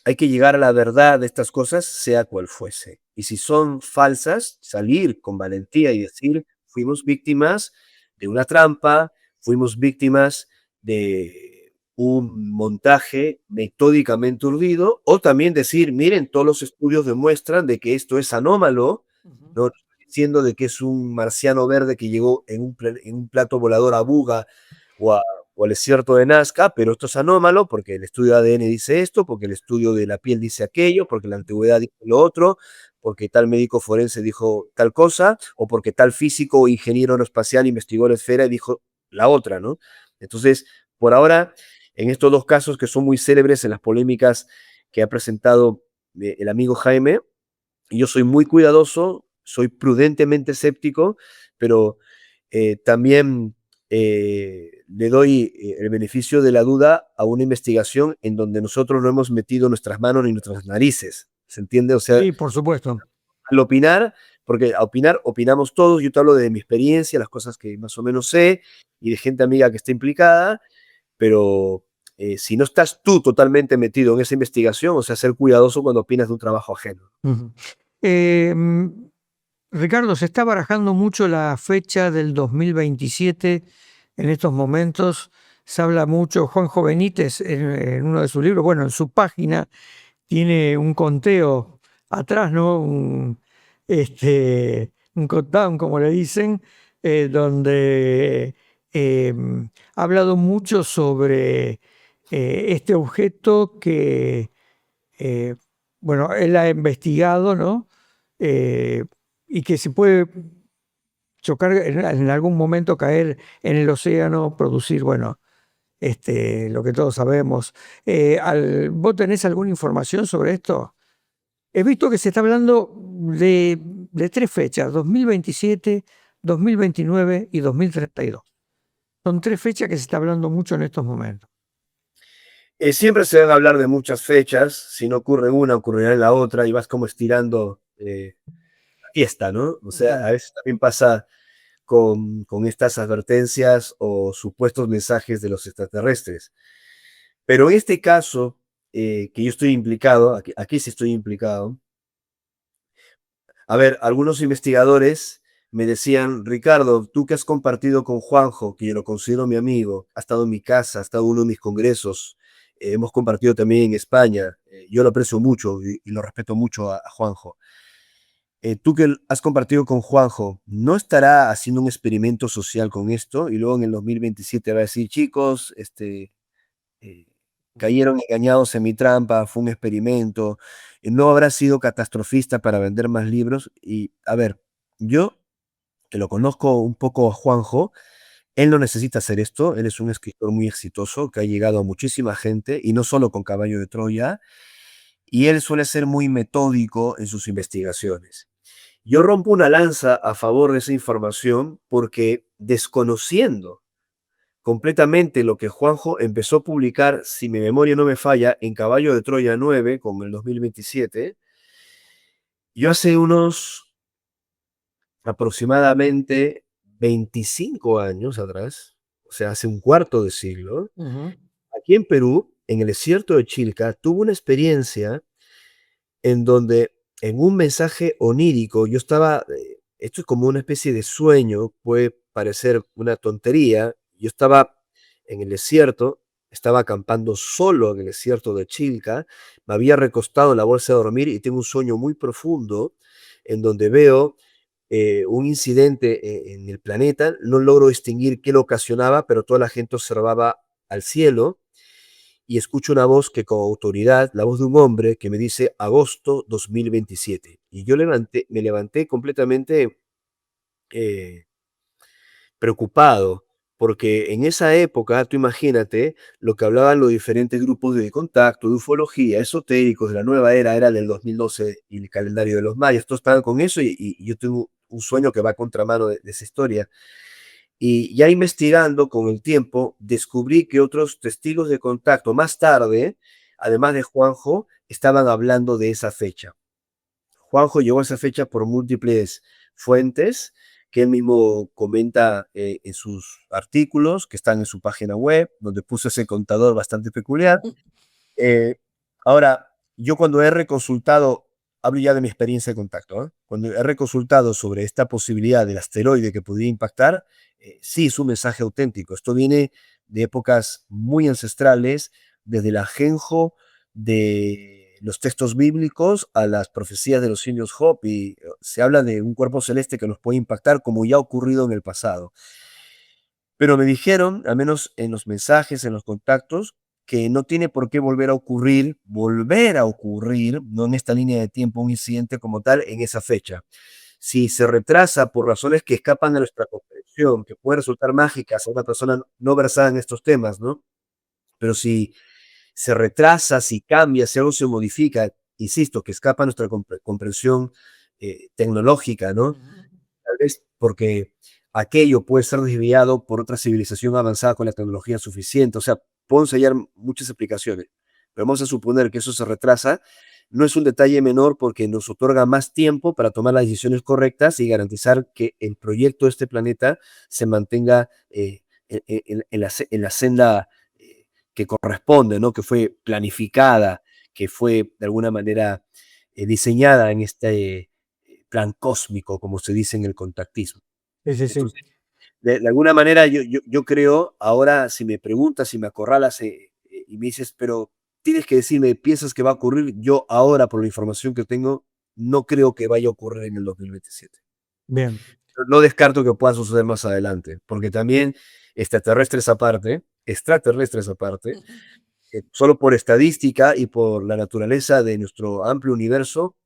Hay que llegar a la verdad de estas cosas, sea cual fuese. Y si son falsas, salir con valentía y decir, fuimos víctimas de una trampa, fuimos víctimas de un montaje metódicamente urdido, o también decir, miren, todos los estudios demuestran de que esto es anómalo, Ujú. no estoy diciendo de que es un marciano verde que llegó en un plato volador a Buga o a o al desierto de Nazca, pero esto es anómalo porque el estudio de ADN dice esto, porque el estudio de la piel dice aquello, porque la antigüedad dice lo otro, porque tal médico forense dijo tal cosa, o porque tal físico o ingeniero aeroespacial investigó la esfera y dijo la otra, ¿no? Entonces, por ahora, en estos dos casos que son muy célebres en las polémicas que ha presentado el amigo Jaime, yo soy muy cuidadoso, soy prudentemente escéptico, pero también le doy el beneficio de la duda a una investigación en donde nosotros no hemos metido nuestras manos ni nuestras narices. ¿Se entiende? O sea, Sí, por supuesto. al opinar, porque a opinar opinamos todos, yo te hablo de mi experiencia, las cosas que más o menos sé y de gente amiga que está implicada, pero si no estás tú totalmente metido en esa investigación, o sea, ser cuidadoso cuando opinas de un trabajo ajeno. Ujú. Eh, mm, Ricardo, se está barajando mucho la fecha del 2027 en estos momentos. Se habla mucho, Juanjo Benítez en uno de sus libros, bueno, en su página tiene un conteo atrás, ¿no? Un countdown, como le dicen, donde ha hablado mucho sobre este objeto que, eh, bueno, él ha investigado, ¿no? Eh, y que se puede chocar en algún momento, caer en el océano, producir, bueno, lo que todos sabemos. ¿Vos tenés alguna información sobre esto? He visto que se está hablando de tres fechas, 2027, 2029 y 2032. Son tres fechas que se está hablando mucho en estos momentos. Siempre se van a hablar de muchas fechas, si no ocurre una, ocurrirá en la otra y vas como estirando la fiesta, ¿no? O sea, Ujú. a veces también pasa con estas advertencias o supuestos mensajes de los extraterrestres. Pero en este caso, que yo estoy implicado, aquí sí estoy implicado, a ver, algunos investigadores me decían, Ricardo, tú que has compartido con Juanjo, que yo lo considero mi amigo, ha estado en mi casa, ha estado en uno de mis congresos, hemos compartido también en España, yo lo aprecio mucho y lo respeto mucho a Juanjo. Tú que has compartido con Juanjo, ¿no estará haciendo un experimento social con esto? Y luego en el 2027 va a decir, chicos, eh, cayeron engañados en mi trampa, fue un experimento, no habrá sido catastrofista para vender más libros. Y a ver, yo que lo conozco un poco a Juanjo, él no necesita hacer esto, él es un escritor muy exitoso que ha llegado a muchísima gente y no solo con Caballo de Troya, y él suele ser muy metódico en sus investigaciones. Yo rompo una lanza a favor de esa información porque desconociendo completamente lo que Juanjo empezó a publicar, si mi memoria no me falla, en Caballo de Troya 9, con el 2027, yo hace unos aproximadamente 25 años atrás, o sea, hace un cuarto de siglo, Ujú. aquí en Perú, en el desierto de Chilca, tuve una experiencia en donde en un mensaje onírico yo estaba, esto es como una especie de sueño, puede parecer una tontería, yo estaba en el desierto, estaba acampando solo en el desierto de Chilca, me había recostado en la bolsa de dormir y tengo un sueño muy profundo en donde veo un incidente en el planeta, no logro distinguir qué lo ocasionaba, pero toda la gente observaba al cielo y escucho una voz que con autoridad, la voz de un hombre que me dice agosto 2027. Y yo me levanté completamente eh, preocupado, porque en esa época, tú imagínate, lo que hablaban los diferentes grupos de contacto, de ufología, esotéricos de la nueva era del 2012 y el calendario de los mayas, todos estaban con eso y yo tengo un sueño que va a contramano de esa historia. Y ya investigando con el tiempo, descubrí que otros testigos de contacto más tarde, además de Juanjo, estaban hablando de esa fecha. Juanjo llegó a esa fecha por múltiples fuentes que él mismo comenta en sus artículos que están en su página web, donde puso ese contador bastante peculiar. Eh, Ahora, yo cuando he reconsultado, hablo ya de mi experiencia de contacto, ¿eh? Cuando he reconsultado sobre esta posibilidad del asteroide que podría impactar, sí es un mensaje auténtico. Esto viene de épocas muy ancestrales, desde el ajenjo de los textos bíblicos a las profecías de los indios Hopi. Se habla de un cuerpo celeste que nos puede impactar como ya ha ocurrido en el pasado. Pero me dijeron, al menos en los mensajes, en los contactos, que no tiene por qué volver a ocurrir, no en esta línea de tiempo, un incidente como tal en esa fecha. Si se retrasa por razones que escapan de nuestra comprensión, que pueden resultar mágicas a una persona no versada en estos temas, ¿no? Pero si se retrasa, si cambia, si algo se modifica, insisto, que escapa a nuestra comprensión tecnológica, ¿no? Ujú. Tal vez porque aquello puede ser desviado por otra civilización avanzada con la tecnología suficiente. O sea, pueden sellar muchas explicaciones. Pero vamos a suponer que eso se retrasa. No es un detalle menor porque nos otorga más tiempo para tomar las decisiones correctas y garantizar que el proyecto de este planeta se mantenga en la senda que corresponde, ¿no? Que fue planificada, que fue de alguna manera diseñada en este plan cósmico, como se dice en el contactismo. Sí, sí, sí. Entonces, de alguna manera yo creo, ahora si me preguntas, si me acorralas y me dices, pero tienes que decirme, ¿piensas que va a ocurrir? Yo ahora, por la información que tengo, no creo que vaya a ocurrir en el 2027. Bien. No descarto que pueda suceder más adelante, porque también extraterrestres aparte, solo por estadística y por la naturaleza de nuestro amplio universo,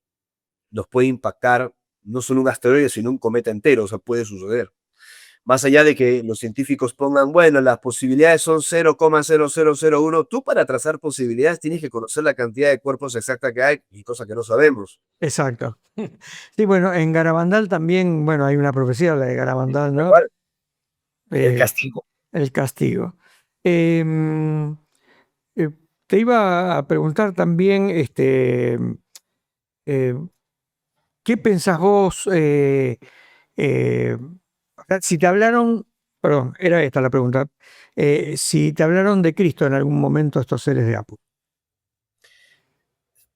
nos puede impactar no solo un asteroide, sino un cometa entero, o sea, puede suceder. Más allá de que los científicos pongan, bueno, las posibilidades son 0,0001, tú para trazar posibilidades tienes que conocer la cantidad de cuerpos exacta que hay y cosa que no sabemos. Exacto. Sí, bueno, en Garabandal también, bueno, hay una profecía, la de Garabandal, Tal ¿no? cual. El Eh, castigo. el castigo. Em, eh, Te iba a preguntar también, eh, ¿qué pensás vos? O sea, si te hablaron, perdón, era esta la pregunta, si te hablaron de Cristo en algún momento estos seres de Apu.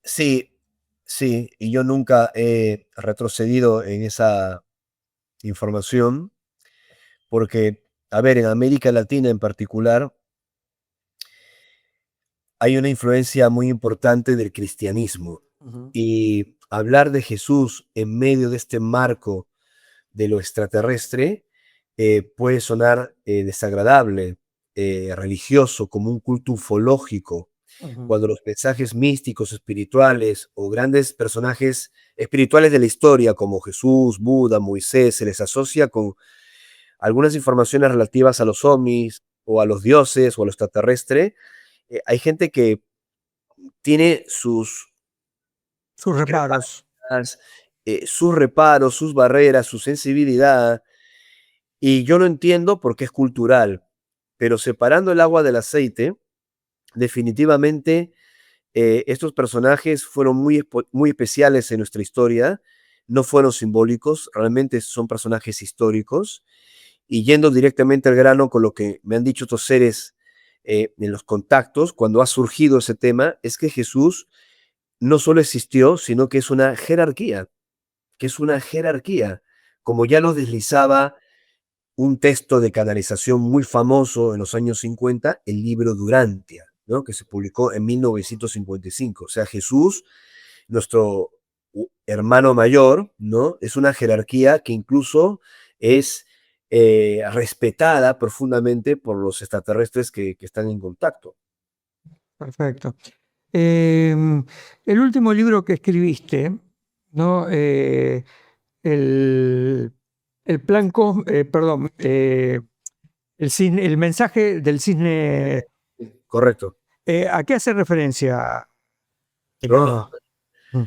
Sí, sí, y yo nunca he retrocedido en esa información porque, a ver, en América Latina en particular, hay una influencia muy importante del cristianismo. Ujú. Y hablar de Jesús en medio de este marco de lo extraterrestre puede sonar desagradable, religioso, como un culto ufológico, Ujú. cuando los mensajes místicos, espirituales o grandes personajes espirituales de la historia, como Jesús, Buda, Moisés, se les asocia con algunas informaciones relativas a los ovnis o a los dioses o a lo extraterrestre. Hay gente que tiene sus Sus discrepancias reparos. sus reparos, sus barreras, su sensibilidad, y yo lo entiendo porque es cultural, pero separando el agua del aceite, definitivamente estos personajes fueron muy especiales en nuestra historia, no fueron simbólicos, realmente son personajes históricos, y yendo directamente al grano con lo que me han dicho estos seres en los contactos, cuando ha surgido ese tema, es que Jesús no solo existió, sino que es una jerarquía, como ya lo deslizaba un texto de canalización muy famoso en los años 50, el libro Durantia, ¿no? Que se publicó en 1955. O sea, Jesús, nuestro hermano mayor, ¿no? Es una jerarquía que incluso es respetada profundamente por los extraterrestres que están en contacto. Perfecto. El último libro que escribiste, ¿no? El, el plan, perdón, el mensaje del cisne, Correcto. ¿a qué hace referencia? ¿No? Mm.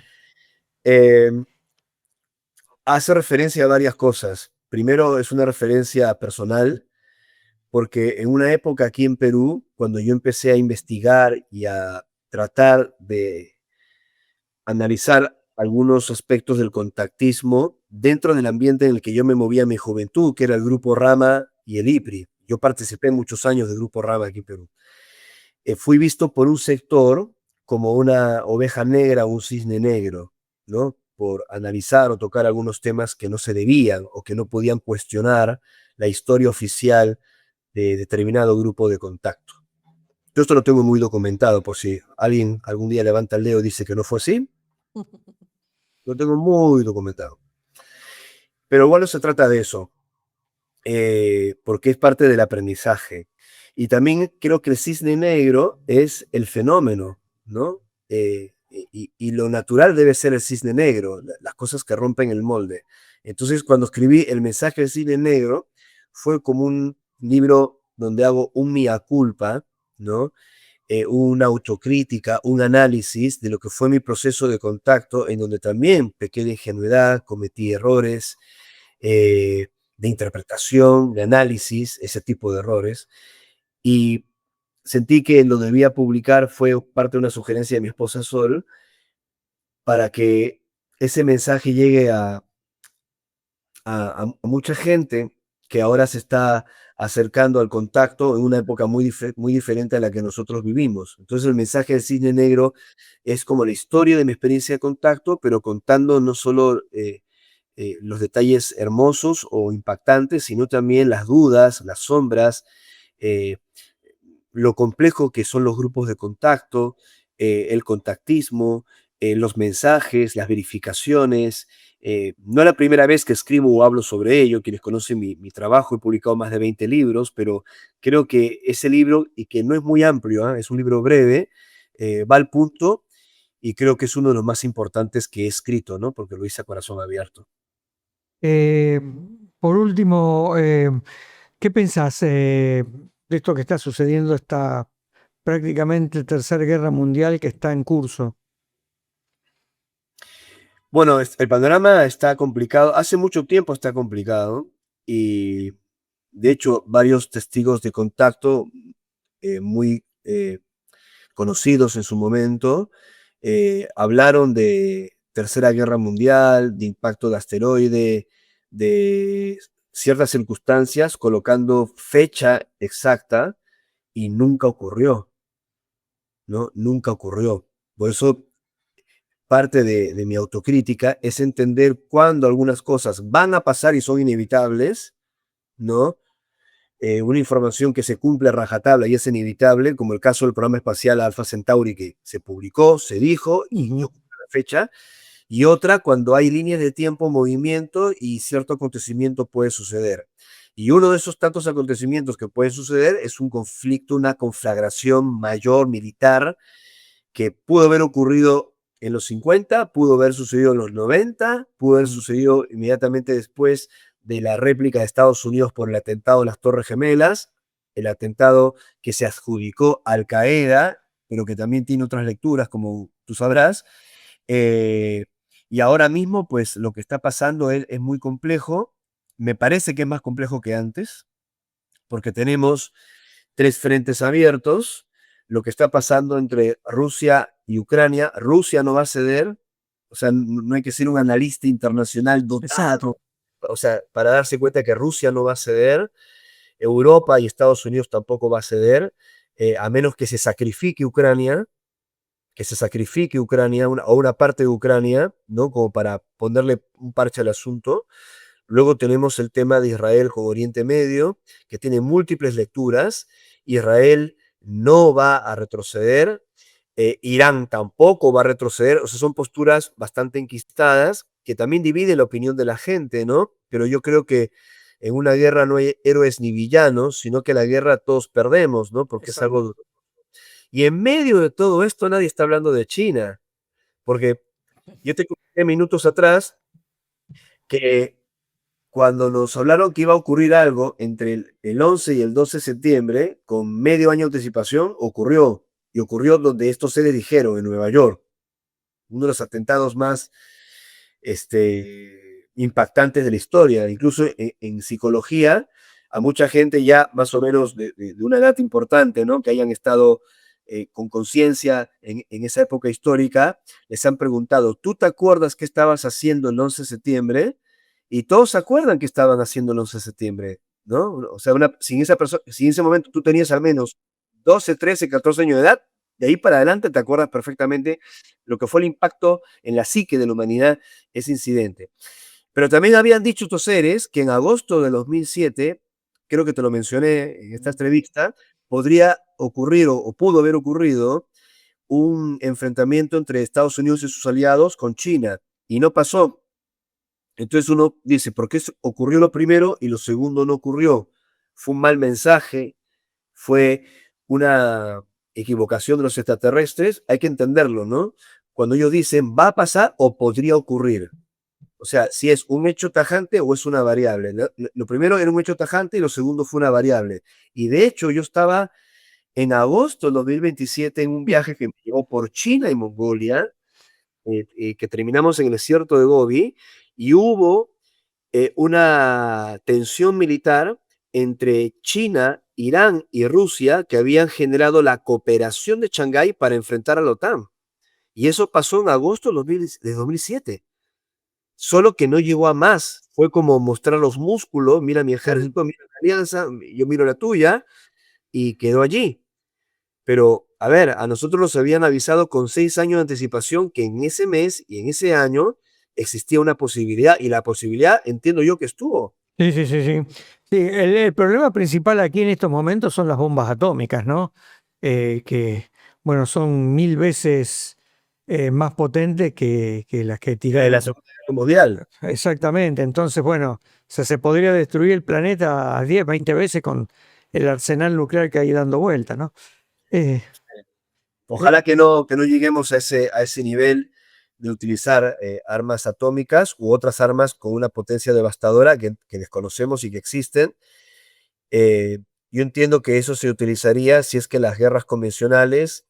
Eh, hace referencia a varias cosas. Primero, es una referencia personal, porque en una época aquí en Perú, cuando yo empecé a investigar y a tratar de analizar algunos aspectos del contactismo dentro del ambiente en el que yo me movía en mi juventud, que era el Grupo Rama y el IPRI. Yo participé muchos años del Grupo Rama aquí en Perú. Fui visto por un sector como una oveja negra o un cisne negro, ¿no? Por analizar o tocar algunos temas que no se debían o que no podían cuestionar la historia oficial de determinado grupo de contacto. Yo esto lo tengo muy documentado, por si alguien algún día levanta el dedo y dice que no fue así, lo tengo muy documentado. Pero igual no se trata de eso, porque es parte del aprendizaje. Y también creo que el cisne negro es el fenómeno, ¿no? Y lo natural debe ser el cisne negro, las cosas que rompen el molde. Entonces, cuando escribí El mensaje del cisne negro, fue como un libro donde hago un mea culpa, ¿no? Una autocrítica, un análisis de lo que fue mi proceso de contacto, en donde también pequé de ingenuidad, cometí errores de interpretación, de análisis, ese tipo de errores. Y sentí que lo debía publicar, fue parte de una sugerencia de mi esposa Sol, para que ese mensaje llegue a mucha gente que ahora se está acercando al contacto en una época muy diferente a la que nosotros vivimos. Entonces el mensaje del cisne negro es como la historia de mi experiencia de contacto, pero contando no solo los detalles hermosos o impactantes, sino también las dudas, las sombras, eh, lo complejo que son los grupos de contacto, el contactismo, los mensajes, las verificaciones. No es la primera vez que escribo o hablo sobre ello. Quienes conocen mi trabajo, he publicado más de 20 libros, pero creo que ese libro, y que no es muy amplio, es un libro breve, va al punto y creo que es uno de los más importantes que he escrito, ¿no? Porque lo hice a corazón abierto. Eh, por último, ¿qué pensás de esto que está sucediendo, esta prácticamente tercera guerra mundial que está en curso? Bueno, el panorama está complicado. Hace mucho tiempo está complicado y de hecho varios testigos de contacto muy conocidos en su momento hablaron de Tercera Guerra Mundial, de impacto de asteroide, de ciertas circunstancias, colocando fecha exacta y nunca ocurrió, ¿no? Nunca ocurrió. Por eso parte de mi autocrítica es entender cuándo algunas cosas van a pasar y son inevitables, ¿no? Una información que se cumple a rajatabla y es inevitable, como el caso del programa espacial Alpha Centauri, que se publicó, se dijo y Ujú. yo cumplí la fecha, y otra cuando hay líneas de tiempo, movimiento y cierto acontecimiento puede suceder. Y uno de esos tantos acontecimientos que pueden suceder es un conflicto, una conflagración mayor militar que pudo haber ocurrido en los 50, pudo haber sucedido en los 90, pudo haber sucedido inmediatamente después de la réplica de Estados Unidos por el atentado de las Torres Gemelas, el atentado que se adjudicó Al Qaeda, pero que también tiene otras lecturas, como tú sabrás. Eh, Y ahora mismo, pues lo que está pasando es muy complejo. Me parece que es más complejo que antes, porque tenemos tres frentes abiertos. Lo que está pasando entre Rusia y Ucrania, Rusia no va a ceder, o sea, no hay que ser un analista internacional Exacto. dotado, o sea, para darse cuenta que Rusia no va a ceder, Europa y Estados Unidos tampoco va a ceder, a menos que se sacrifique Ucrania o una parte de Ucrania, ¿no? Como para ponerle un parche al asunto. Luego tenemos el tema de Israel con Oriente Medio, que tiene múltiples lecturas. Israel no va a retroceder, Irán tampoco va a retroceder, o sea, son posturas bastante enquistadas que también dividen la opinión de la gente, ¿no? Pero yo creo que en una guerra no hay héroes ni villanos, sino que la guerra todos perdemos, ¿no? Porque es Exacto. algo... Y en medio de todo esto nadie está hablando de China, porque yo te conté minutos atrás que cuando nos hablaron que iba a ocurrir algo entre el 11 y el 12 de septiembre, con medio año de anticipación, ocurrió. Y ocurrió donde estos seres dijeron, en Nueva York, uno de los atentados más impactantes de la historia. Incluso en psicología, a mucha gente ya más o menos de una edad importante, ¿no? Que hayan estado con conciencia en esa época histórica, les han preguntado, ¿tú te acuerdas qué estabas haciendo el 11 de septiembre? Y todos se acuerdan que estaban haciendo el 11 de septiembre, ¿no? O sea, si en ese momento tú tenías al menos 12, 13, 14 años de edad, de ahí para adelante te acuerdas perfectamente lo que fue el impacto en la psique de la humanidad ese incidente. Pero también habían dicho estos seres que en agosto de 2007, creo que te lo mencioné en esta entrevista, podría ocurrir o pudo haber ocurrido un enfrentamiento entre Estados Unidos y sus aliados con China y no pasó. Entonces uno dice, ¿por qué ocurrió lo primero y lo segundo no ocurrió? Fue un mal mensaje, fue una equivocación de los extraterrestres, hay que entenderlo, ¿no? Cuando ellos dicen va a pasar o podría ocurrir. O sea, si es un hecho tajante o es una variable. Lo primero era un hecho tajante y lo segundo fue una variable. Y de hecho yo estaba en agosto del 2027 en un viaje que me llevó por China y Mongolia, que terminamos en el desierto de Gobi, y hubo una tensión militar entre China, Irán y Rusia que habían generado la cooperación de Shanghái para enfrentar a la OTAN. Y eso pasó en agosto de 2007. Solo que no llegó a más. Fue como mostrar los músculos, mira mi ejército, mira la alianza, yo miro la tuya, y quedó allí. Pero, a ver, a nosotros nos habían avisado con 6 años de anticipación que en ese mes y en ese año existía una posibilidad, y la posibilidad entiendo yo que estuvo. Sí, sí, sí, sí. Sí, el problema principal aquí en estos momentos son las bombas atómicas, ¿no? Que, bueno, son 1000 veces más potentes que las que La tiraron. Segunda Guerra Mundial. Exactamente. Entonces, bueno, o sea, se podría destruir el planeta a 10, 20 veces con el arsenal nuclear que hay dando vuelta, ¿no? Eh, eh, Ojalá que no lleguemos a ese nivel de utilizar armas atómicas u otras armas con una potencia devastadora que desconocemos y que existen. Eh, yo entiendo que eso se utilizaría si es que las guerras convencionales,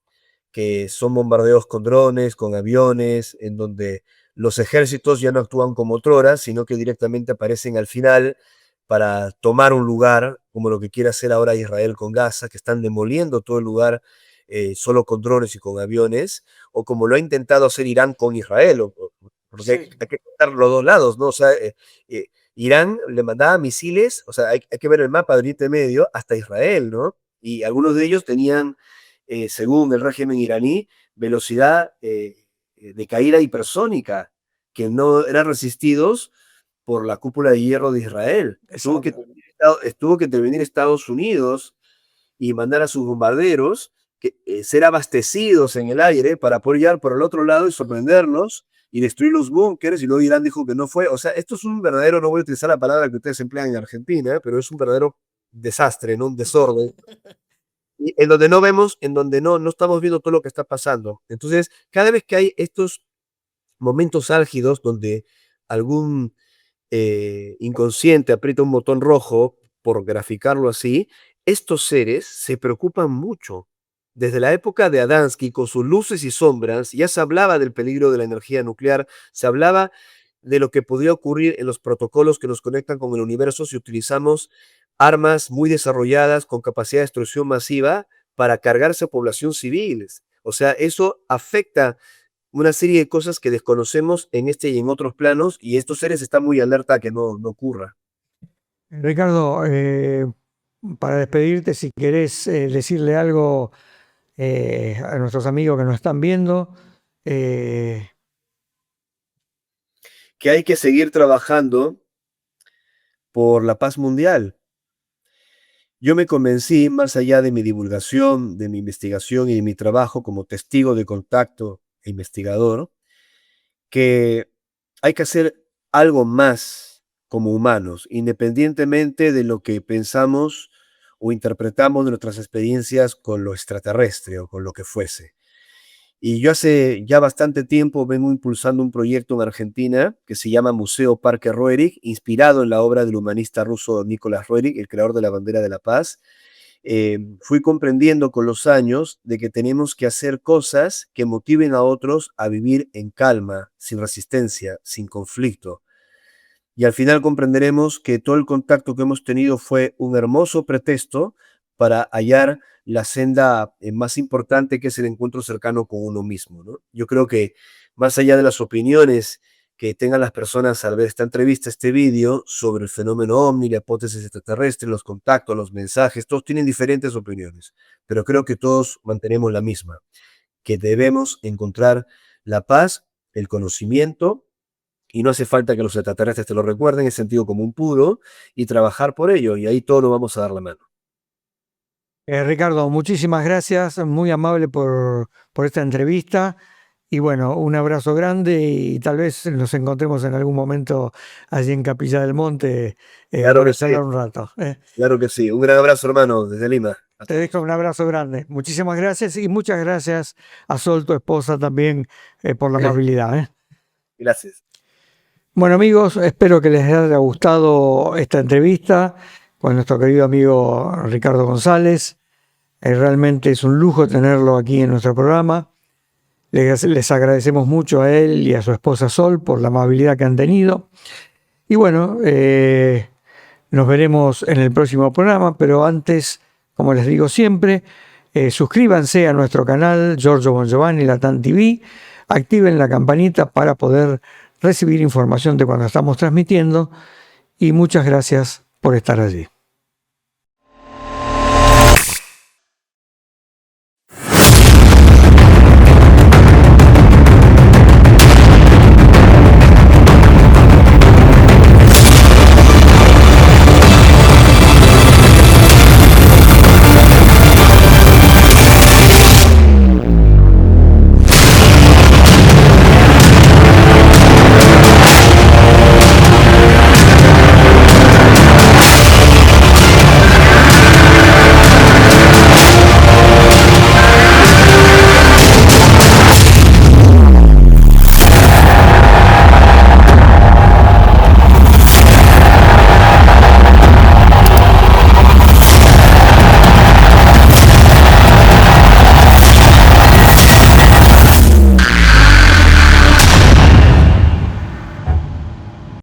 que son bombardeos con drones, con aviones, en donde los ejércitos ya no actúan como otrora, sino que directamente aparecen al final para tomar un lugar, como lo que quiere hacer ahora Israel con Gaza, que están demoliendo todo el lugar solo con drones y con aviones, o como lo ha intentado hacer Irán con Israel, porque sí. hay que contar los dos lados, ¿no? O sea, Irán le mandaba misiles, o sea, hay que ver el mapa de Oriente Medio hasta Israel, ¿no? Y algunos de ellos tenían, según el régimen iraní, velocidad de caída hipersónica, que no eran resistidos por la cúpula de hierro de Israel. Exacto. Tuvo que intervenir Estados Unidos y mandar a sus bombarderos ser abastecidos en el aire para poder llegar por el otro lado y sorprenderlos y destruir los búnkeres, y luego Irán dijo que no fue. O sea, esto es un verdadero, no voy a utilizar la palabra que ustedes emplean en Argentina, pero es un verdadero desastre, ¿no? Un desorden, y en donde no vemos, en donde no estamos viendo todo lo que está pasando. Entonces, cada vez que hay estos momentos álgidos donde algún inconsciente aprieta un botón rojo, por graficarlo así, estos seres se preocupan mucho, Desde la época de Adamski, con sus luces y sombras, ya se hablaba del peligro de la energía nuclear, se hablaba de lo que podría ocurrir en los protocolos que nos conectan con el universo si utilizamos armas muy desarrolladas con capacidad de destrucción masiva para cargarse a población civil. O sea, eso afecta una serie de cosas que desconocemos en este y en otros planos, y estos seres están muy alerta a que no ocurra. Ricardo, para despedirte, si querés decirle algo a nuestros amigos que nos están viendo. Que hay que seguir trabajando por la paz mundial. Yo me convencí, más allá de mi divulgación, de mi investigación y de mi trabajo como testigo de contacto e investigador, que hay que hacer algo más como humanos, independientemente de lo que pensamos o interpretamos de nuestras experiencias con lo extraterrestre o con lo que fuese. Y yo hace ya bastante tiempo vengo impulsando un proyecto en Argentina que se llama Museo Parque Roerich, inspirado en la obra del humanista ruso Nicolás Roerich, el creador de la bandera de la paz. Fui comprendiendo con los años de que tenemos que hacer cosas que motiven a otros a vivir en calma, sin resistencia, sin conflicto. Y al final comprenderemos que todo el contacto que hemos tenido fue un hermoso pretexto para hallar la senda más importante, que es el encuentro cercano con uno mismo, ¿no? Yo creo que más allá de las opiniones que tengan las personas al ver esta entrevista, este vídeo sobre el fenómeno OVNI, la hipótesis extraterrestre, los contactos, los mensajes, todos tienen diferentes opiniones, pero creo que todos mantenemos la misma, que debemos encontrar la paz, el conocimiento, y no hace falta que los extraterrestres te lo recuerden, es sentido común puro, y trabajar por ello, y ahí todos nos vamos a dar la mano. Ricardo, muchísimas gracias, muy amable por esta entrevista. Y bueno, un abrazo grande y tal vez nos encontremos en algún momento allí en Capilla del Monte Claro para que sí, charlar un rato. claro que sí. Un gran abrazo, hermano, desde Lima. Te dejo un abrazo grande. Muchísimas gracias y muchas gracias a Sol, tu esposa, también por la amabilidad. Gracias. Bueno, amigos, espero que les haya gustado esta entrevista con nuestro querido amigo Ricardo González. Realmente es un lujo tenerlo aquí en nuestro programa. Les agradecemos mucho a él y a su esposa Sol por la amabilidad que han tenido. Y bueno, nos veremos en el próximo programa, pero antes, como les digo siempre, suscríbanse a nuestro canal Giorgio Bongiovanni Latam TV, activen la campanita para poder recibir información de cuando estamos transmitiendo y muchas gracias por estar allí.